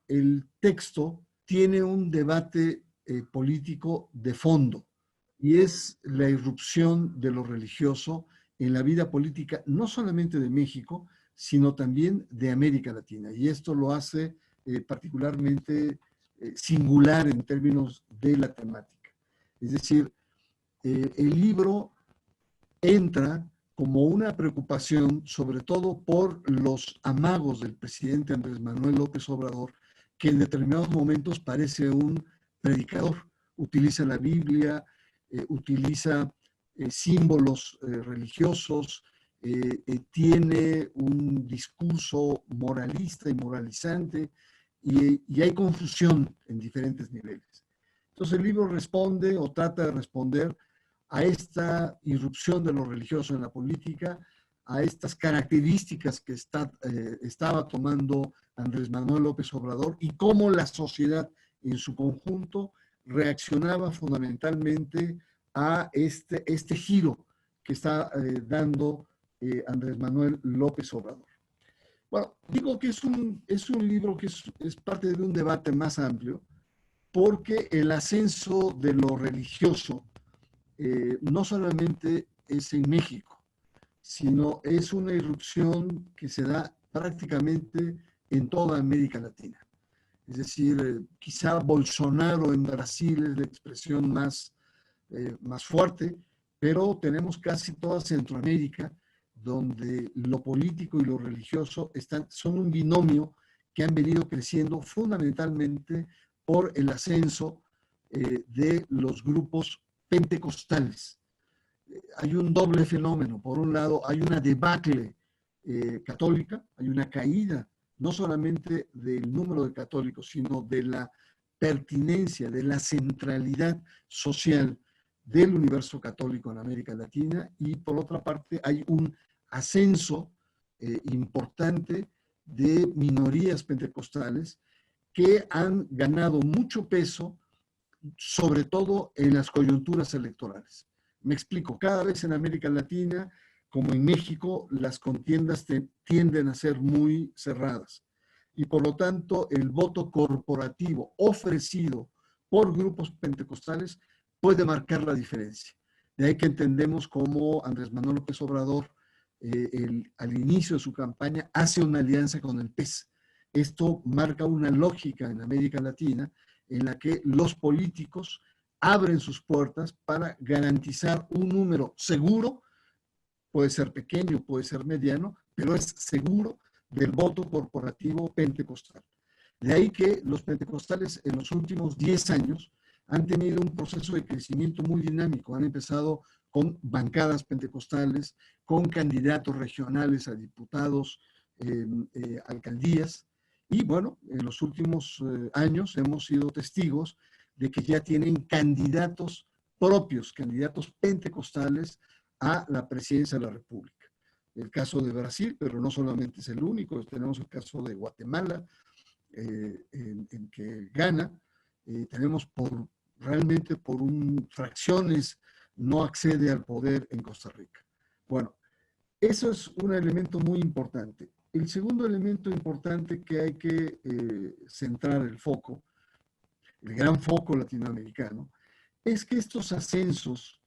el texto tiene un debate político de fondo, y es la irrupción de lo religioso en la vida política, no solamente de México, sino también de América Latina. Y esto lo hace particularmente singular en términos de la temática. Es decir, el libro entra como una preocupación, sobre todo por los amagos del presidente Andrés Manuel López Obrador, que en determinados momentos parece un predicador. Utiliza la Biblia, utiliza símbolos religiosos, tiene un discurso moralista y moralizante, y hay confusión en diferentes niveles. Entonces el libro responde o trata de responder a esta irrupción de lo religioso en la política, a estas características que estaba tomando Andrés Manuel López Obrador y cómo la sociedad en su conjunto reaccionaba fundamentalmente a este giro que está dando Andrés Manuel López Obrador. Bueno, digo que es un libro que es parte de un debate más amplio, porque el ascenso de lo religioso no solamente es en México, sino es una irrupción que se da prácticamente en toda América Latina. Es decir, quizá Bolsonaro en Brasil es la expresión más fuerte, pero tenemos casi toda Centroamérica, donde lo político y lo religioso son un binomio que han venido creciendo fundamentalmente por el ascenso de los grupos pentecostales. Hay un doble fenómeno. Por un lado, hay una debacle católica, hay una caída no solamente del número de católicos, sino de la pertinencia, de la centralidad social del universo católico en América Latina, y por otra parte hay un ascenso importante de minorías pentecostales que han ganado mucho peso, sobre todo en las coyunturas electorales. Me explico, cada vez en América Latina, como en México, las contiendas tienden a ser muy cerradas, y por lo tanto el voto corporativo ofrecido por grupos pentecostales puede marcar la diferencia. De ahí que entendemos cómo Andrés Manuel López Obrador al inicio de su campaña hace una alianza con el PES. Esto marca una lógica en América Latina en la que los políticos abren sus puertas para garantizar un número seguro, puede ser pequeño, puede ser mediano, pero es seguro, del voto corporativo pentecostal. De ahí que los pentecostales en los últimos 10 años han tenido un proceso de crecimiento muy dinámico. Han empezado con bancadas pentecostales, con candidatos regionales a diputados, alcaldías, y bueno, en los últimos años hemos sido testigos de que ya tienen candidatos propios, candidatos pentecostales a la presidencia de la República. El caso de Brasil, pero no solamente es el único, tenemos el caso de Guatemala, en que gana, tenemos realmente por fracciones no accede al poder en Costa Rica. Bueno, eso es un elemento muy importante. El segundo elemento importante que hay que centrar el foco, el gran foco latinoamericano, es que estos ascensos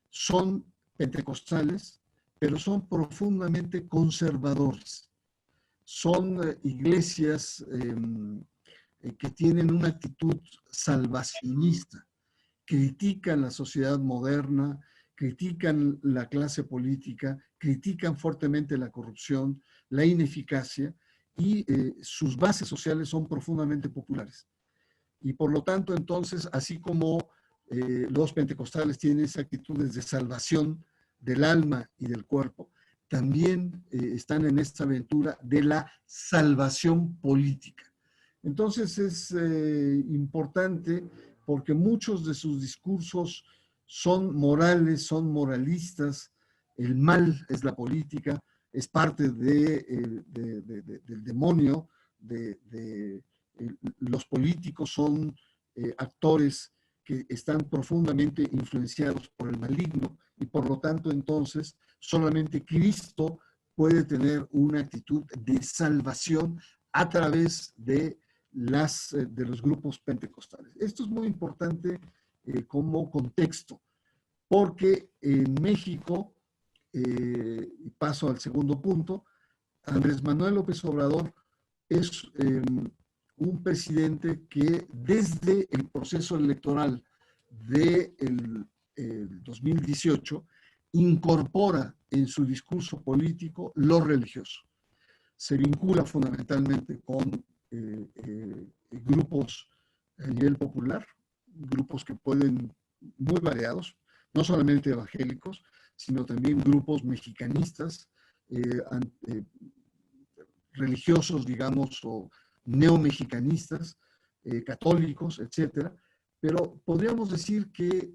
son pentecostales, pero son profundamente conservadores. Son iglesias que tienen una actitud salvacionista, critican la sociedad moderna, critican la clase política, critican fuertemente la corrupción, la ineficacia, y sus bases sociales son profundamente populares. Y por lo tanto, entonces, así como los pentecostales tienen esas actitudes de salvación del alma y del cuerpo, también están en esta aventura de la salvación política. Entonces es importante porque muchos de sus discursos son morales, son moralistas. El mal es la política, es parte del demonio. Los políticos son actores que están profundamente influenciados por el maligno, y por lo tanto entonces solamente Cristo puede tener una actitud de salvación a través de los grupos pentecostales. Esto es muy importante como contexto, porque en México, y paso al segundo punto, Andrés Manuel López Obrador es un presidente que desde el proceso electoral del 2018 incorpora en su discurso político lo religioso. Se vincula fundamentalmente con grupos a nivel popular, grupos que pueden, muy variados, no solamente evangélicos, sino también grupos mexicanistas, religiosos, digamos, o neomexicanistas, católicos, etcétera. Pero podríamos decir que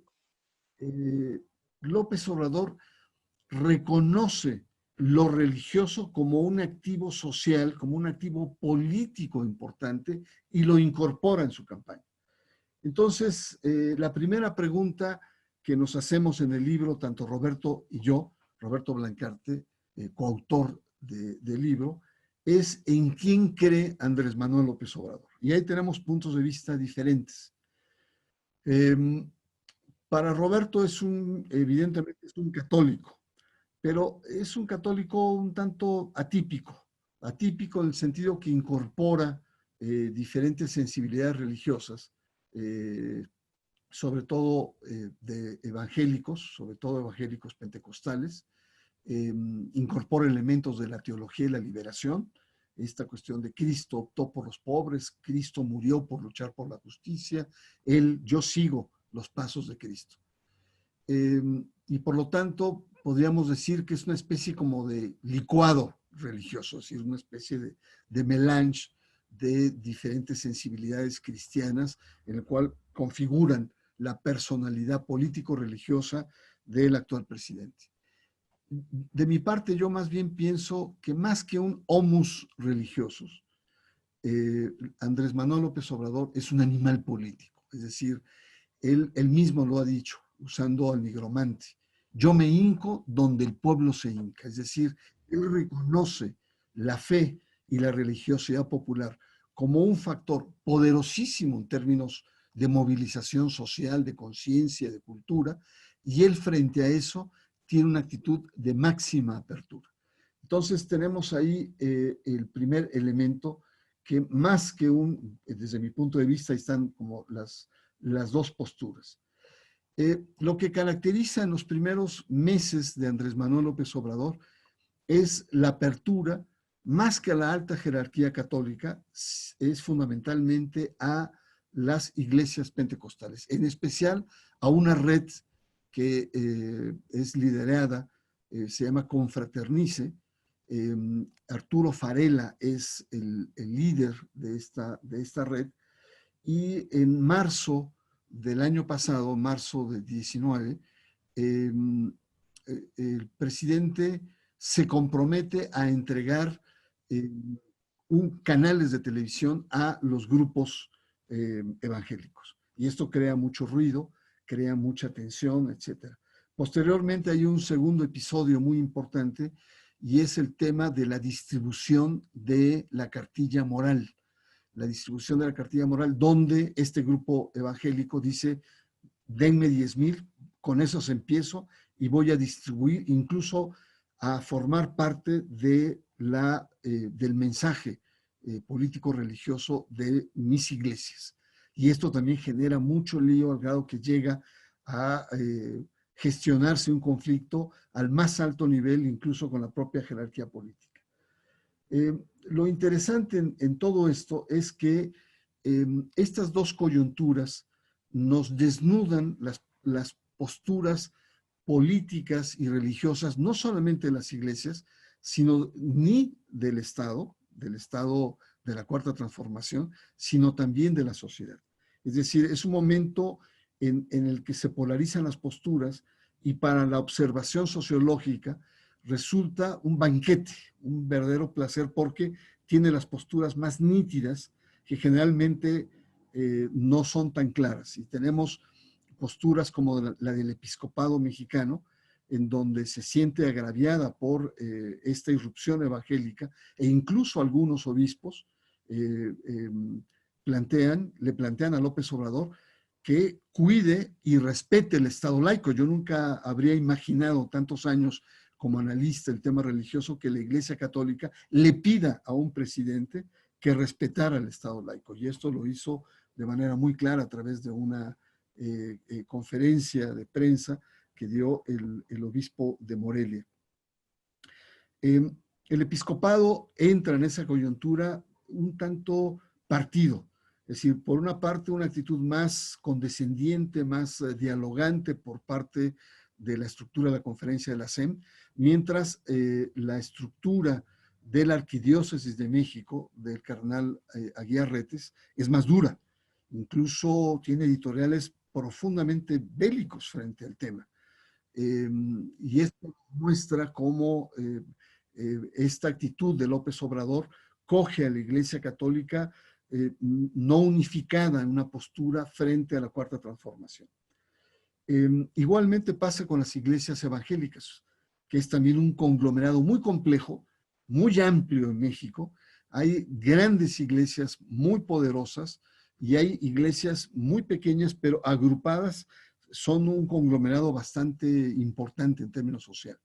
López Obrador reconoce lo religioso como un activo social, como un activo político importante y lo incorpora en su campaña. Entonces, la primera pregunta que nos hacemos en el libro, tanto Roberto y yo, Roberto Blancarte, coautor del libro, es en quién cree Andrés Manuel López Obrador. Y ahí tenemos puntos de vista diferentes. Para Roberto evidentemente es un católico, pero es un católico un tanto atípico en el sentido que incorpora diferentes sensibilidades religiosas, sobre todo de evangélicos, sobre todo evangélicos pentecostales, incorpora elementos de la teología y la liberación, esta cuestión de Cristo optó por los pobres, Cristo murió por luchar por la justicia, yo sigo los pasos de Cristo. Y por lo tanto, podríamos decir que es una especie como de licuado religioso, es decir, una especie de melange de diferentes sensibilidades cristianas en el cual configuran la personalidad político-religiosa del actual presidente. De mi parte, yo más bien pienso que más que un homus religiosos, Andrés Manuel López Obrador es un animal político, es decir, él mismo lo ha dicho, usando al nigromante. Yo me hinco donde el pueblo se hinca, es decir, él reconoce la fe y la religiosidad popular como un factor poderosísimo en términos de movilización social, de conciencia, de cultura, y él frente a eso tiene una actitud de máxima apertura. Entonces tenemos ahí el primer elemento que más que desde mi punto de vista, están como las dos posturas. Lo que caracteriza en los primeros meses de Andrés Manuel López Obrador es la apertura, más que a la alta jerarquía católica, es fundamentalmente a las iglesias pentecostales, en especial a una red que es liderada, se llama Confraternice. Arturo Farela es el líder de esta red, y en marzo del año pasado, marzo de 19, presidente se compromete a entregar canales de televisión a los grupos evangélicos. Y esto crea mucho ruido, crea mucha tensión, etc. Posteriormente hay un segundo episodio muy importante y es el tema de la distribución de la cartilla moral. La distribución de la cartilla moral, donde este grupo evangélico dice, denme 10,000, con esos empiezo y voy a distribuir, incluso a formar parte del mensaje político-religioso de mis iglesias. Y esto también genera mucho lío al grado que llega a gestionarse un conflicto al más alto nivel, incluso con la propia jerarquía política. Lo interesante en todo esto es que estas dos coyunturas nos desnudan las posturas políticas y religiosas, no solamente de las iglesias, sino ni del Estado de la Cuarta Transformación, sino también de la sociedad. Es decir, es un momento en el que se polarizan las posturas y para la observación sociológica resulta un banquete, un verdadero placer, porque tiene las posturas más nítidas que generalmente no son tan claras. Y tenemos posturas como la del episcopado mexicano, en donde se siente agraviada por esta irrupción evangélica, e incluso algunos obispos le plantean a López Obrador que cuide y respete el Estado laico. Yo nunca habría imaginado tantos años como analista del tema religioso que la Iglesia Católica le pida a un presidente que respetara el Estado laico. Y esto lo hizo de manera muy clara a través de una conferencia de prensa que dio el obispo de Morelia. El episcopado entra en esa coyuntura un tanto partido, es decir, por una parte una actitud más condescendiente, más dialogante por parte de la estructura de la conferencia de la SEM, mientras la estructura de la Arquidiócesis de México, del cardenal Aguiar Retes, es más dura. Incluso tiene editoriales profundamente bélicos frente al tema. Y esto muestra cómo esta actitud de López Obrador coge a la Iglesia Católica no unificada en una postura frente a la Cuarta Transformación. Igualmente pasa con las iglesias evangélicas, que es también un conglomerado muy complejo, muy amplio en México. Hay grandes iglesias muy poderosas y hay iglesias muy pequeñas, pero agrupadas, son un conglomerado bastante importante en términos sociales.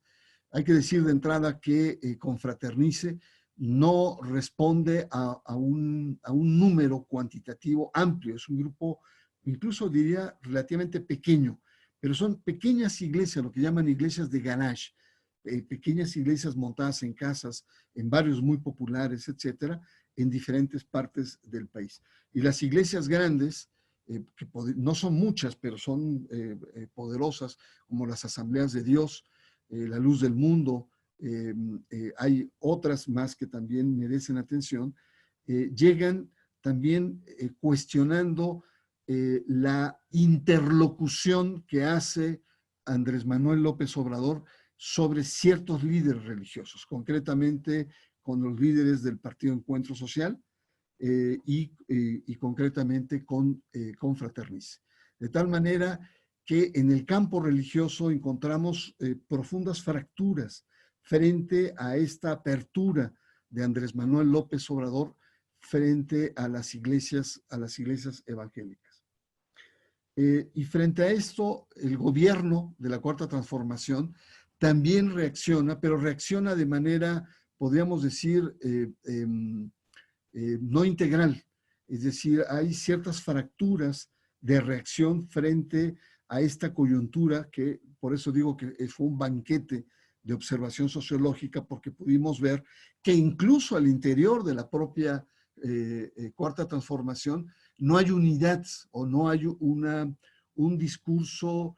Hay que decir de entrada que Confraternice no responde a un número cuantitativo amplio, es un grupo, incluso diría, relativamente pequeño, pero son pequeñas iglesias, lo que llaman iglesias de garage, pequeñas iglesias montadas en casas, en barrios muy populares, etcétera, en diferentes partes del país. Y las iglesias grandes, que no son muchas, pero son poderosas, como las Asambleas de Dios, la Luz del Mundo, hay otras más que también merecen atención, llegan también cuestionando la interlocución que hace Andrés Manuel López Obrador sobre ciertos líderes religiosos, concretamente con los líderes del Partido Encuentro Social y concretamente con Confraternice. De tal manera que en el campo religioso encontramos profundas fracturas frente a esta apertura de Andrés Manuel López Obrador frente a las iglesias evangélicas. Y frente a esto, el gobierno de la Cuarta Transformación también reacciona, pero reacciona de manera, podríamos decir, no integral. Es decir, hay ciertas fracturas de reacción frente a esta coyuntura que, por eso digo que fue un banquete de observación sociológica, porque pudimos ver que incluso al interior de la propia Cuarta Transformación no hay unidad o no hay un discurso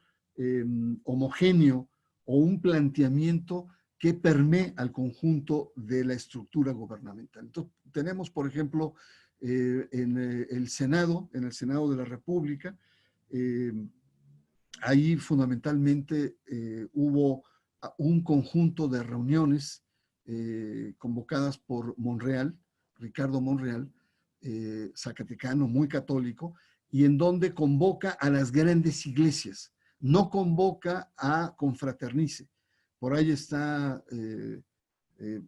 homogéneo o un planteamiento que permee al conjunto de la estructura gubernamental. Entonces, tenemos, por ejemplo, en el Senado de la República, ahí fundamentalmente hubo un conjunto de reuniones convocadas por Monreal, Ricardo Monreal, zacatecano, muy católico, y en donde convoca a las grandes iglesias, no convoca a Confraternice. Por ahí está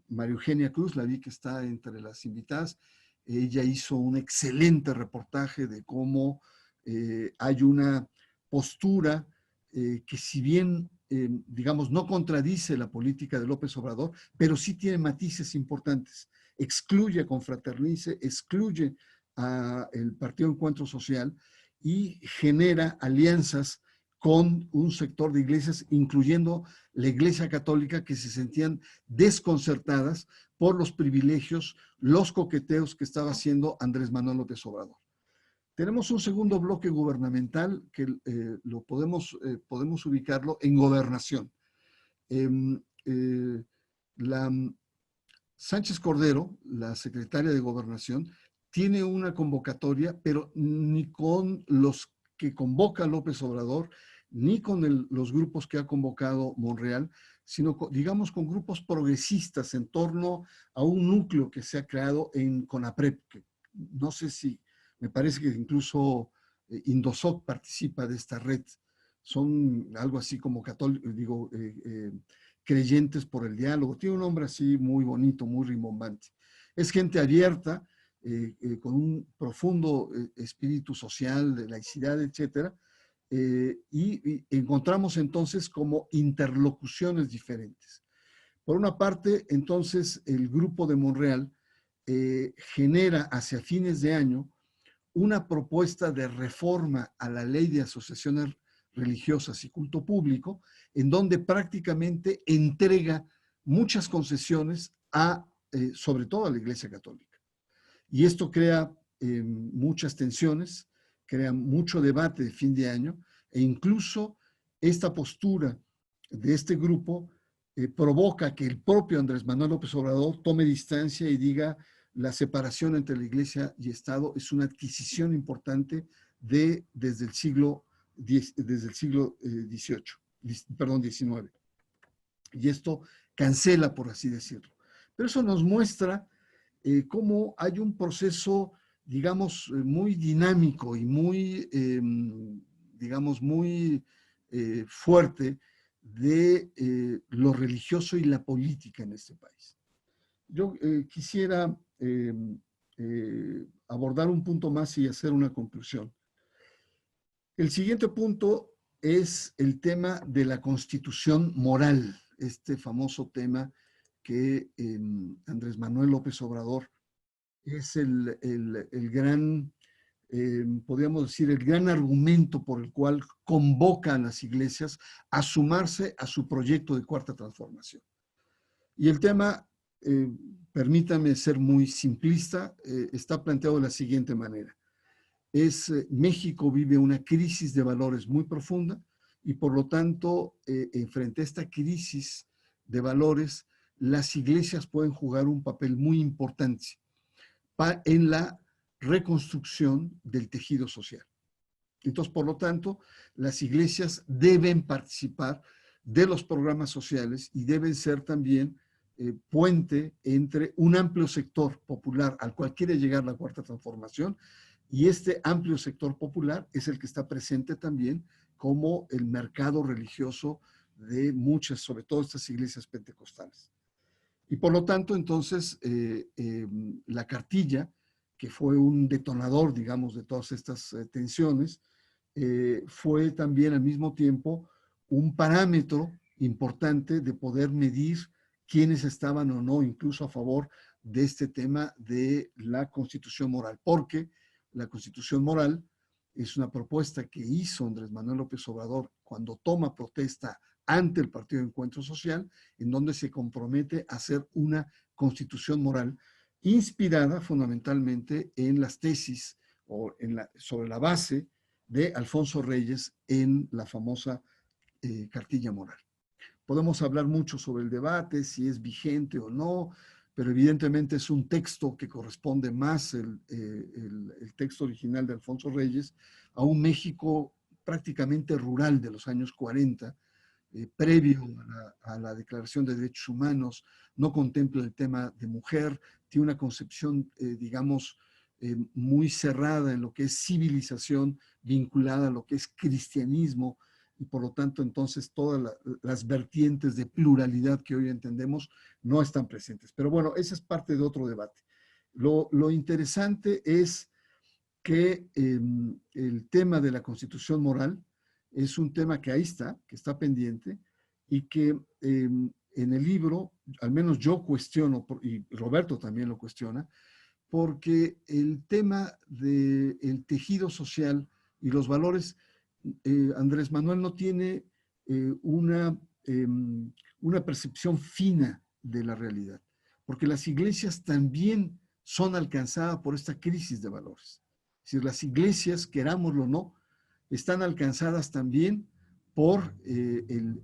María Eugenia Cruz, la vi que está entre las invitadas. Ella hizo un excelente reportaje de cómo hay una postura que si bien, digamos, no contradice la política de López Obrador, pero sí tiene matices importantes. Excluye a Confraternice, excluye al Partido Encuentro Social y genera alianzas con un sector de iglesias, incluyendo la Iglesia Católica, que se sentían desconcertadas por los privilegios, los coqueteos que estaba haciendo Andrés Manuel López Obrador. Tenemos un segundo bloque gubernamental que podemos ubicarlo en gobernación. La Sánchez Cordero, la secretaria de Gobernación, tiene una convocatoria, pero ni con los que convoca López Obrador, ni con los grupos que ha convocado Monreal, sino, digamos, con grupos progresistas en torno a un núcleo que se ha creado en CONAPREP, que no sé si, me parece que incluso Indosoc participa de esta red. Son algo así como católicos, creyentes por el diálogo. Tiene un nombre así muy bonito, muy rimbombante. Es gente abierta, con un profundo espíritu social, de laicidad, etcétera, y encontramos entonces como interlocuciones diferentes. Por una parte, entonces, el Grupo de Monreal genera hacia fines de año una propuesta de reforma a la ley de asociaciones religiosas y culto público, en donde prácticamente entrega muchas concesiones sobre todo a la Iglesia Católica. Y esto crea muchas tensiones, crea mucho debate de fin de año, e incluso esta postura de este grupo provoca que el propio Andrés Manuel López Obrador tome distancia y diga: la separación entre la Iglesia y Estado es una adquisición importante desde el siglo XIX. Y esto cancela, por así decirlo. Pero eso nos muestra cómo hay un proceso, digamos, muy dinámico y muy, digamos, muy fuerte de lo religioso y la política en este país. Yo quisiera abordar un punto más y hacer una conclusión. El siguiente punto es el tema de la constitución moral, este famoso tema que Andrés Manuel López Obrador es el gran, podríamos decir, el gran argumento por el cual convoca a las iglesias a sumarse a su proyecto de Cuarta Transformación. Y el tema, permítame ser muy simplista, está planteado de la siguiente manera. México vive una crisis de valores muy profunda y por lo tanto, frente a esta crisis de valores, las iglesias pueden jugar un papel muy importante en la reconstrucción del tejido social. Entonces, por lo tanto, las iglesias deben participar de los programas sociales y deben ser también puente entre un amplio sector popular al cual quiere llegar la Cuarta Transformación, y este amplio sector popular es el que está presente también como el mercado religioso de muchas, sobre todo estas iglesias pentecostales. Y por lo tanto, entonces, la cartilla, que fue un detonador, digamos, de todas estas tensiones, fue también al mismo tiempo un parámetro importante de poder medir quiénes estaban o no incluso a favor de este tema de la Constitución moral, porque la Constitución moral es una propuesta que hizo Andrés Manuel López Obrador cuando toma protesta ante el Partido de Encuentro Social, en donde se compromete a hacer una constitución moral inspirada fundamentalmente en las tesis o sobre la base de Alfonso Reyes en la famosa cartilla moral. Podemos hablar mucho sobre el debate, si es vigente o no, pero evidentemente es un texto que corresponde más, el texto original de Alfonso Reyes, a un México prácticamente rural de los años 40, previo a la Declaración de Derechos Humanos, no contempla el tema de mujer, tiene una concepción, digamos, muy cerrada en lo que es civilización, vinculada a lo que es cristianismo, y por lo tanto entonces todas las vertientes de pluralidad que hoy entendemos no están presentes. Pero bueno, esa es parte de otro debate. Lo interesante es que el tema de la constitución moral es un tema que ahí está, que está pendiente, y que en el libro, al menos yo cuestiono, y Roberto también lo cuestiona, porque el tema del tejido social y los valores, Andrés Manuel no tiene una percepción fina de la realidad, porque las iglesias también son alcanzadas por esta crisis de valores. Es decir, las iglesias, querámoslo o no, están alcanzadas también por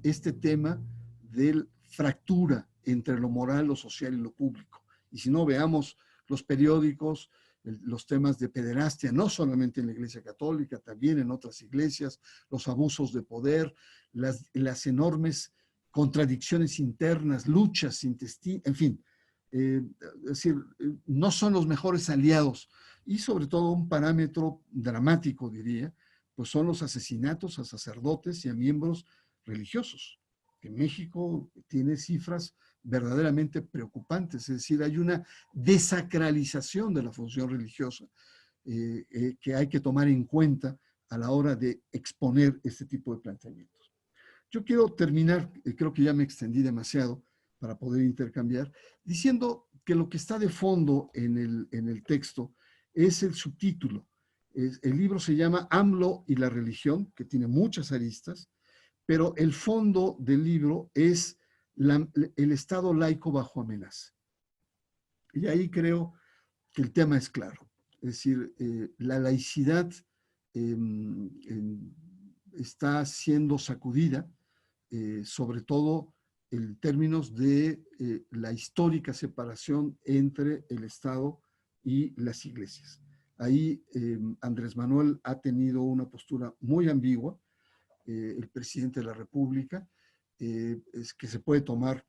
este tema de fractura entre lo moral, lo social y lo público. Y si no, veamos los periódicos, los temas de pederastia, no solamente en la Iglesia Católica, también en otras iglesias, los abusos de poder, las enormes contradicciones internas, luchas intestinas, en fin, es decir, no son los mejores aliados. Y sobre todo un parámetro dramático, diría, pues son los asesinatos a sacerdotes y a miembros religiosos. que México tiene cifras verdaderamente preocupantes, es decir, hay una desacralización de la función religiosa que hay que tomar en cuenta a la hora de exponer este tipo de planteamientos. Yo quiero terminar, creo que ya me extendí demasiado para poder intercambiar, diciendo que lo que está de fondo en el texto es el subtítulo. El libro se llama AMLO y la religión, que tiene muchas aristas, pero el fondo del libro es el Estado laico bajo amenaza. Y ahí creo que el tema es claro. Es decir, la laicidad eh, está siendo sacudida, sobre todo en términos de la histórica separación entre el Estado y las iglesias. Ahí Andrés Manuel ha tenido una postura muy ambigua, el presidente de la República, es que se puede tomar,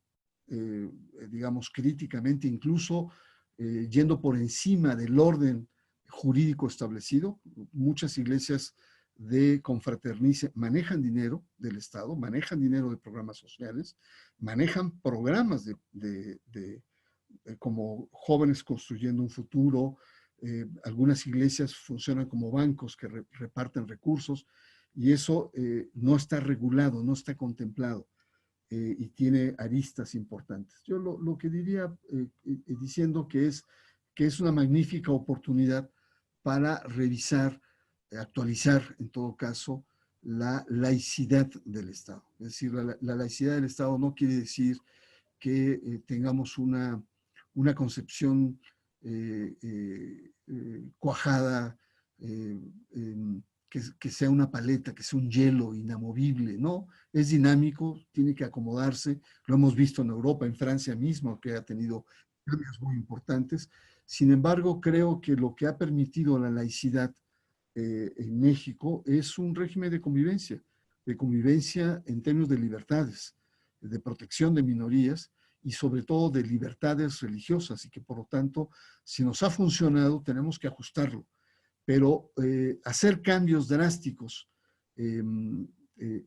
digamos, críticamente, incluso yendo por encima del orden jurídico establecido. Muchas iglesias de confraternice manejan dinero del Estado, manejan dinero de programas sociales, manejan programas como Jóvenes Construyendo un Futuro. Algunas iglesias funcionan como bancos que reparten recursos, y eso no está regulado, no está contemplado, y tiene aristas importantes. Yo lo que diría, diciendo que es una magnífica oportunidad para revisar, actualizar en todo caso, la laicidad del Estado. Es decir, la laicidad del Estado no quiere decir que tengamos una concepción cuajada, que sea una paleta, que sea un hielo inamovible, ¿no? Es dinámico, tiene que acomodarse. Lo hemos visto en Europa, en Francia mismo, que ha tenido cambios muy importantes. Sin embargo, creo que lo que ha permitido la laicidad en México es un régimen de convivencia en términos de libertades, de protección de minorías y sobre todo de libertades religiosas, y que por lo tanto, si nos ha funcionado, tenemos que ajustarlo. Pero hacer cambios drásticos en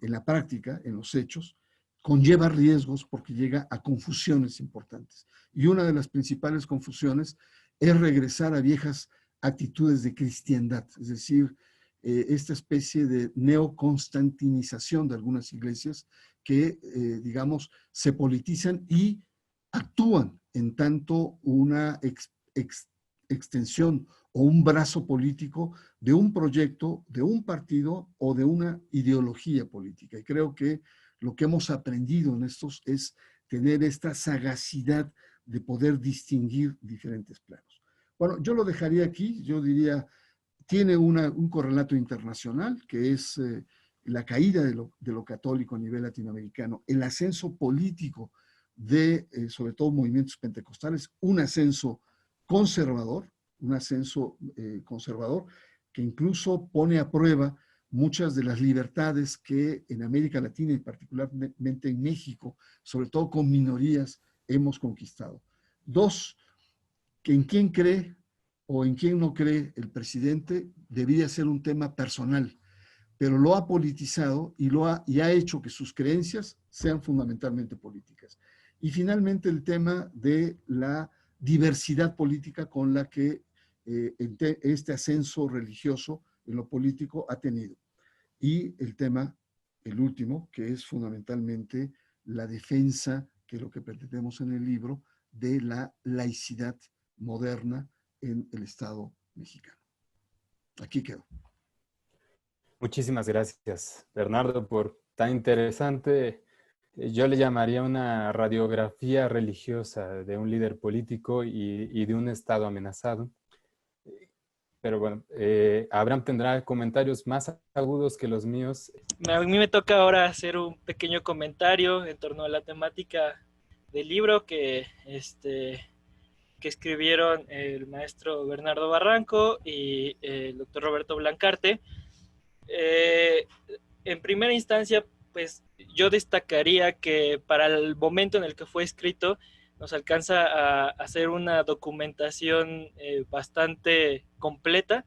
la práctica, en los hechos, conlleva riesgos porque llega a confusiones importantes. Y una de las principales confusiones es regresar a viejas actitudes de cristiandad, es decir, esta especie de neoconstantinización de algunas iglesias que, digamos, se politizan y actúan en tanto una extensión o un brazo político de un proyecto, de un partido o de una ideología política. Y creo que lo que hemos aprendido en estos es tener esta sagacidad de poder distinguir diferentes planos. Bueno, yo lo dejaría aquí. Yo diría, tiene un correlato internacional, que es la caída de lo católico a nivel latinoamericano, el ascenso político de, sobre todo, movimientos pentecostales, un ascenso conservador, que incluso pone a prueba muchas de las libertades que en América Latina y particularmente en México, sobre todo con minorías, hemos conquistado. Dos, que en quién cree o en quién no cree el presidente debía ser un tema personal, pero lo ha politizado y ha hecho que sus creencias sean fundamentalmente políticas. Y finalmente el tema de la diversidad política con la que este ascenso religioso en lo político ha tenido. Y el tema, el último, que es fundamentalmente la defensa, que es lo que pretendemos en el libro, de la laicidad moderna en el Estado mexicano. Aquí quedo. Muchísimas gracias, Bernardo, por tan interesante, yo le llamaría una radiografía religiosa de un líder político y de un Estado amenazado. Pero bueno, Abraham tendrá comentarios más agudos que los míos. A mí me toca ahora hacer un pequeño comentario en torno a la temática del libro que escribieron el maestro Bernardo Barranco y el doctor Roberto Blancarte. En primera instancia, pues yo destacaría que para el momento en el que fue escrito, nos alcanza a hacer una documentación bastante completa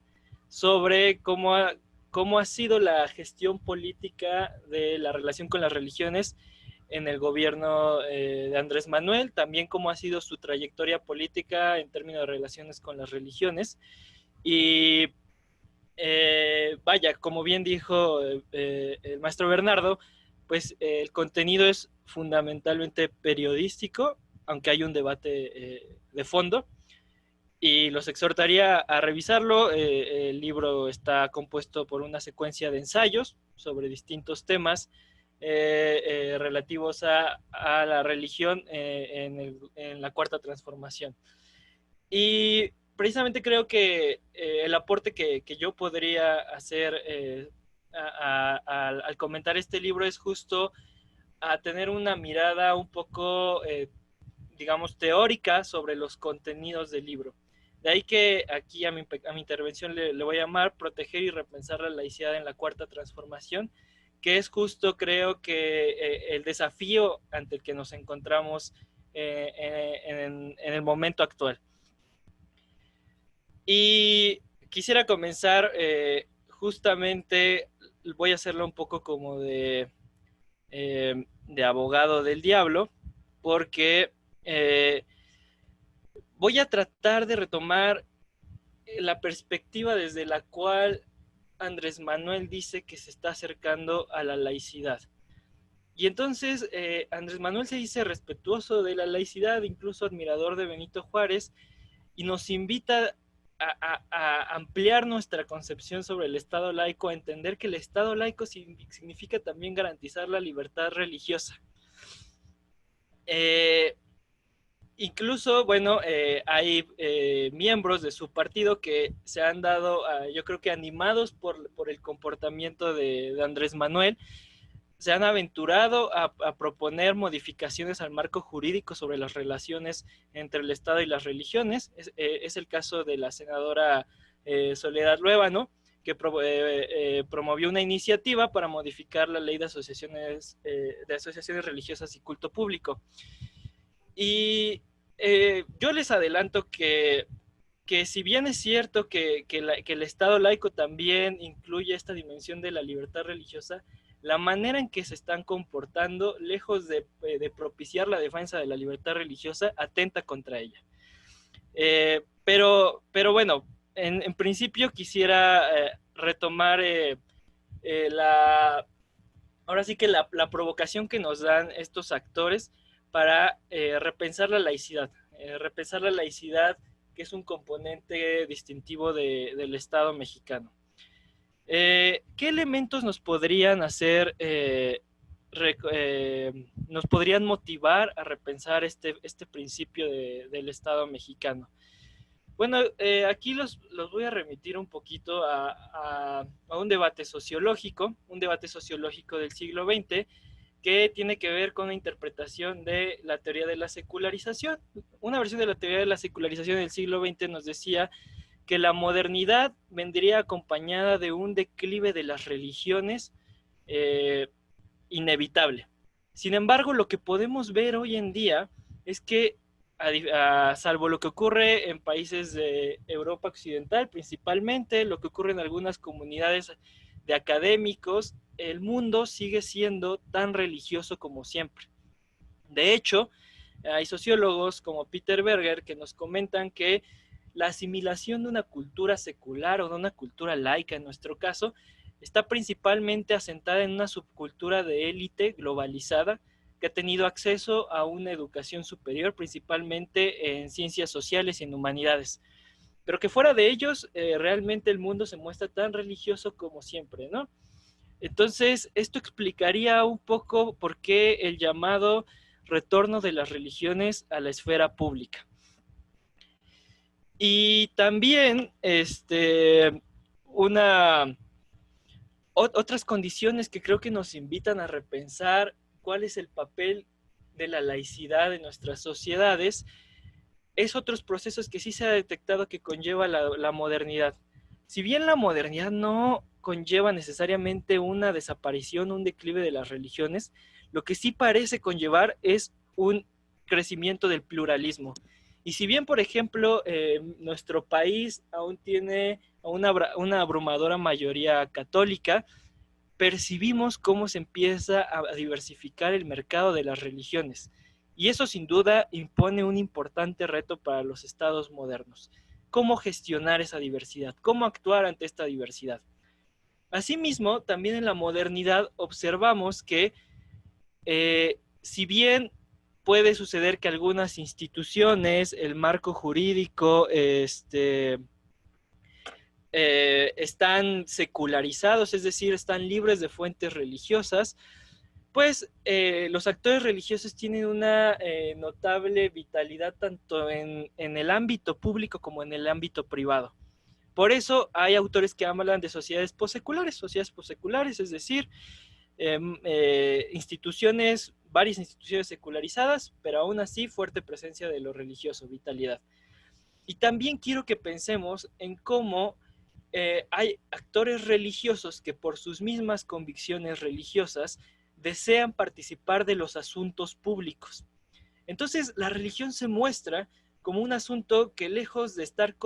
sobre cómo ha sido la gestión política de la relación con las religiones en el gobierno de Andrés Manuel, también cómo ha sido su trayectoria política en términos de relaciones con las religiones. Y vaya, como bien dijo el maestro Bernardo, pues el contenido es fundamentalmente periodístico, aunque hay un debate de fondo, y los exhortaría a revisarlo. El libro está compuesto por una secuencia de ensayos sobre distintos temas relativos a la religión en la Cuarta Transformación. Y precisamente creo que el aporte que yo podría hacer al comentar este libro es justo a tener una mirada un poco, digamos, teórica sobre los contenidos del libro. De ahí que aquí a mi intervención le voy a llamar Proteger y repensar la laicidad en la Cuarta Transformación, que es justo, creo que el desafío ante el que nos encontramos en el momento actual. Y quisiera comenzar justamente, voy a hacerlo un poco como de abogado del diablo, porque voy a tratar de retomar la perspectiva desde la cual Andrés Manuel dice que se está acercando a la laicidad. Y entonces Andrés Manuel se dice respetuoso de la laicidad, incluso admirador de Benito Juárez, y nos invita a ampliar nuestra concepción sobre el Estado laico, a entender que el Estado laico significa también garantizar la libertad religiosa. Incluso, bueno, hay miembros de su partido que se han dado, yo creo que animados por el comportamiento de Andrés Manuel, se han aventurado a proponer modificaciones al marco jurídico sobre las relaciones entre el Estado y las religiones. Es el caso de la senadora Soledad Luevano, que promovió una iniciativa para modificar la ley de asociaciones religiosas y culto público. Y yo les adelanto que si bien es cierto que el Estado laico también incluye esta dimensión de la libertad religiosa, la manera en que se están comportando, lejos de propiciar la defensa de la libertad religiosa, atenta contra ella. Pero bueno, en principio quisiera retomar ahora sí que la provocación que nos dan estos actores para repensar la laicidad. Repensar la laicidad, que es un componente distintivo del Estado mexicano. ¿Qué elementos nos podrían hacer, nos podrían motivar a repensar este principio del Estado mexicano? Bueno, aquí los voy a remitir un poquito a un debate sociológico del siglo XX, que tiene que ver con la interpretación de la teoría de la secularización. Una versión de la teoría de la secularización del siglo XX nos decía que la modernidad vendría acompañada de un declive de las religiones inevitable. Sin embargo, lo que podemos ver hoy en día es que, salvo lo que ocurre en países de Europa Occidental, principalmente lo que ocurre en algunas comunidades de académicos, el mundo sigue siendo tan religioso como siempre. De hecho, hay sociólogos como Peter Berger que nos comentan que la asimilación de una cultura secular o de una cultura laica, en nuestro caso, está principalmente asentada en una subcultura de élite globalizada que ha tenido acceso a una educación superior, principalmente en ciencias sociales y en humanidades. Pero que fuera de ellos, realmente el mundo se muestra tan religioso como siempre, ¿no? Entonces, esto explicaría un poco por qué el llamado retorno de las religiones a la esfera pública. Y también otras condiciones que creo que nos invitan a repensar cuál es el papel de la laicidad en nuestras sociedades es otros procesos que sí se ha detectado que conlleva la modernidad. Si bien la modernidad no conlleva necesariamente una desaparición, un declive de las religiones, lo que sí parece conllevar es un crecimiento del pluralismo. Y si bien, por ejemplo, nuestro país aún tiene una abrumadora mayoría católica, percibimos cómo se empieza a diversificar el mercado de las religiones. Y eso sin duda impone un importante reto para los estados modernos. ¿Cómo gestionar esa diversidad? ¿Cómo actuar ante esta diversidad? Asimismo, también en la modernidad observamos que si bien puede suceder que algunas instituciones, el marco jurídico, están secularizados, es decir, están libres de fuentes religiosas, pues los actores religiosos tienen una notable vitalidad tanto en el ámbito público como en el ámbito privado. Por eso hay autores que hablan de sociedades poseculares, es decir, varias instituciones secularizadas, pero aún así fuerte presencia de lo religioso, vitalidad. Y también quiero que pensemos en cómo hay actores religiosos que por sus mismas convicciones religiosas desean participar de los asuntos públicos. Entonces, la religión se muestra como un asunto que lejos de estar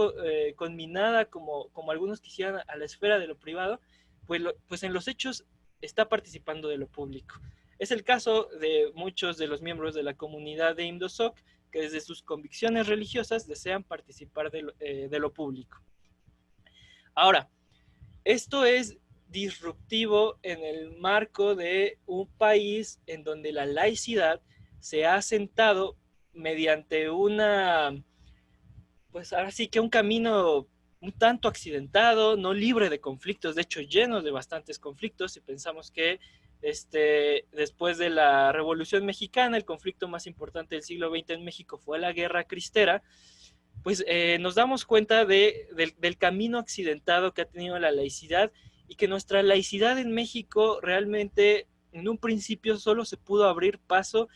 conminada como algunos quisieran a la esfera de lo privado, pues en los hechos está participando de lo público. Es el caso de muchos de los miembros de la comunidad de Imdosoc, que desde sus convicciones religiosas desean participar de lo público. Ahora, esto es disruptivo en el marco de un país en donde la laicidad se ha asentado mediante pues ahora sí que un camino un tanto accidentado, no libre de conflictos, de hecho lleno de bastantes conflictos. Si pensamos que después de la Revolución Mexicana, el conflicto más importante del siglo XX en México fue la Guerra Cristera, pues nos damos cuenta del camino accidentado que ha tenido la laicidad y que nuestra laicidad en México realmente en un principio solo se pudo abrir paso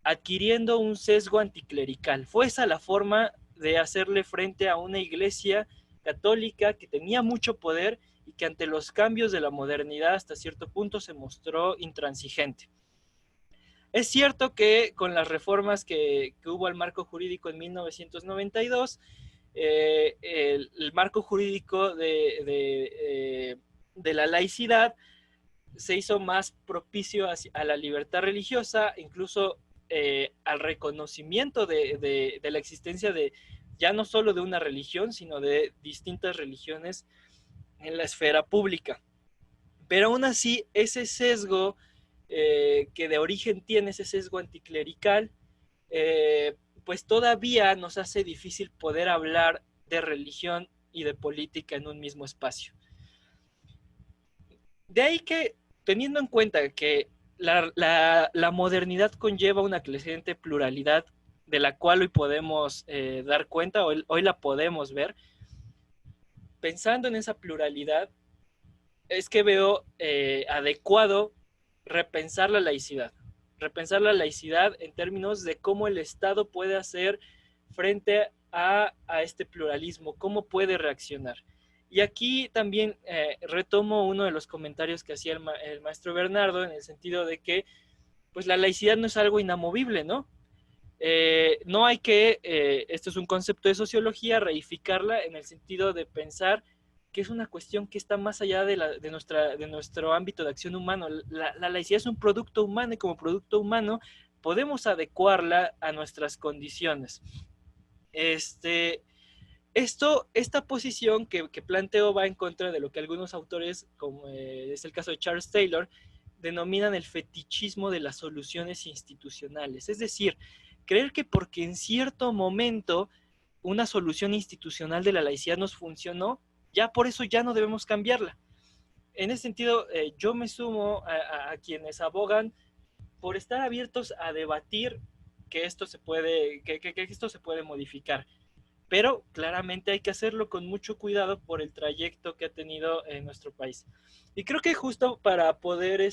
adquiriendo un sesgo anticlerical. Fue esa la forma de hacerle frente a una iglesia católica que tenía mucho poder y que ante los cambios de la modernidad hasta cierto punto se mostró intransigente. Es cierto que con las reformas que hubo al marco jurídico en 1992, el marco jurídico de la laicidad se hizo más propicio a la libertad religiosa, incluso al reconocimiento de la existencia de ya no solo de una religión, sino de distintas religiones en la esfera pública. Pero aún así, ese sesgo que de origen tiene, ese sesgo anticlerical, pues todavía nos hace difícil poder hablar de religión y de política en un mismo espacio. De ahí que, teniendo en cuenta que la modernidad conlleva una creciente pluralidad de la cual hoy podemos dar cuenta, hoy la podemos ver, pensando en esa pluralidad, es que veo adecuado repensar la laicidad en términos de cómo el Estado puede hacer frente a este pluralismo, cómo puede reaccionar. Y aquí también retomo uno de los comentarios que hacía el maestro Bernardo, en el sentido de que pues la laicidad no es algo inamovible, ¿no? No hay que, esto es un concepto de sociología, reificarla en el sentido de pensar que es una cuestión que está más allá de nuestro ámbito de acción humano. La laicidad es un producto humano y como producto humano podemos adecuarla a nuestras condiciones. Esta posición que planteo va en contra de lo que algunos autores, como es el caso de Charles Taylor, denominan el fetichismo de las soluciones institucionales. Es decir, creer que porque en cierto momento una solución institucional de la laicidad nos funcionó, ya por eso ya no debemos cambiarla. En ese sentido, yo me sumo a quienes abogan por estar abiertos a debatir que esto se puede modificar. Pero claramente hay que hacerlo con mucho cuidado por el trayecto que ha tenido en nuestro país. Y creo que justo para poder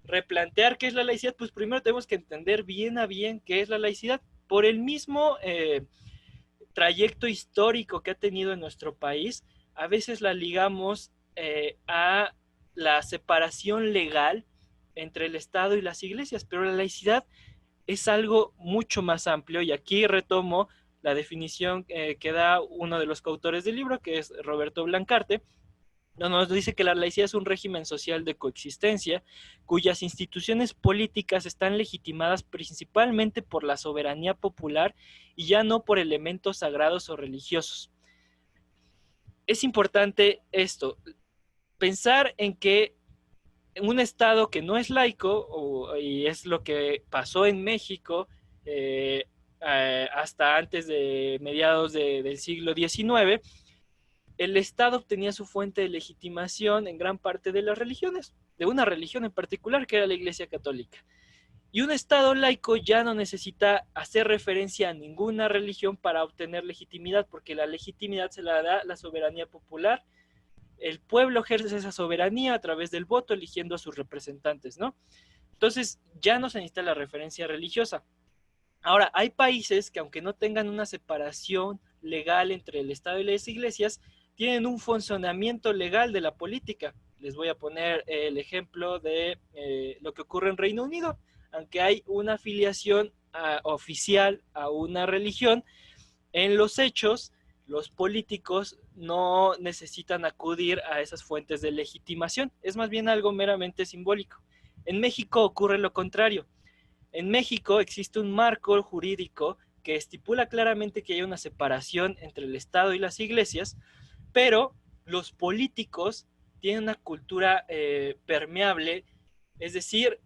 replantear qué es la laicidad, pues primero tenemos que entender bien a bien qué es la laicidad. Por el mismo trayecto histórico que ha tenido en nuestro país, a veces la ligamos a la separación legal entre el Estado y las iglesias, pero la laicidad es algo mucho más amplio, y aquí retomo la definición que da uno de los coautores del libro, que es Roberto Blancarte, Nos dice que la laicidad es un régimen social de coexistencia cuyas instituciones políticas están legitimadas principalmente por la soberanía popular y ya no por elementos sagrados o religiosos. Es importante esto, pensar en que un Estado que no es laico, y es lo que pasó en México hasta antes de mediados del siglo XIX, el Estado obtenía su fuente de legitimación en gran parte de las religiones, de una religión en particular que era la Iglesia Católica. Y un Estado laico ya no necesita hacer referencia a ninguna religión para obtener legitimidad, porque la legitimidad se la da la soberanía popular. El pueblo ejerce esa soberanía a través del voto, eligiendo a sus representantes, ¿no? Entonces, ya no se necesita la referencia religiosa. Ahora, hay países que, aunque no tengan una separación legal entre el Estado y las iglesias, tienen un funcionamiento legal de la política. Les voy a poner el ejemplo de lo que ocurre en Reino Unido. Aunque hay una afiliación oficial a una religión, en los hechos, los políticos no necesitan acudir a esas fuentes de legitimación. Es más bien algo meramente simbólico. En México ocurre lo contrario. En México existe un marco jurídico que estipula claramente que hay una separación entre el Estado y las iglesias, pero los políticos tienen una cultura permeable, es decir,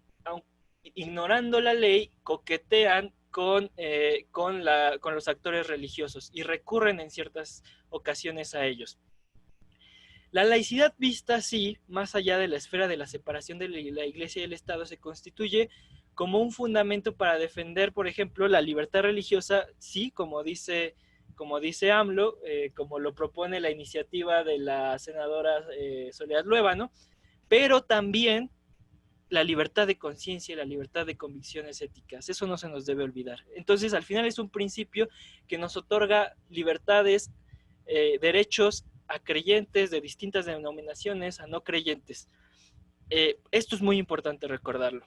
ignorando la ley, coquetean con los actores religiosos y recurren en ciertas ocasiones a ellos. La laicidad vista así, más allá de la esfera de la separación de la Iglesia y el Estado, se constituye como un fundamento para defender, por ejemplo, la libertad religiosa, sí, como dice AMLO, como lo propone la iniciativa de la senadora Soledad Luébano, pero también la libertad de conciencia y la libertad de convicciones éticas. Eso no se nos debe olvidar. Entonces, al final es un principio que nos otorga libertades, derechos a creyentes de distintas denominaciones, a no creyentes. Esto es muy importante recordarlo.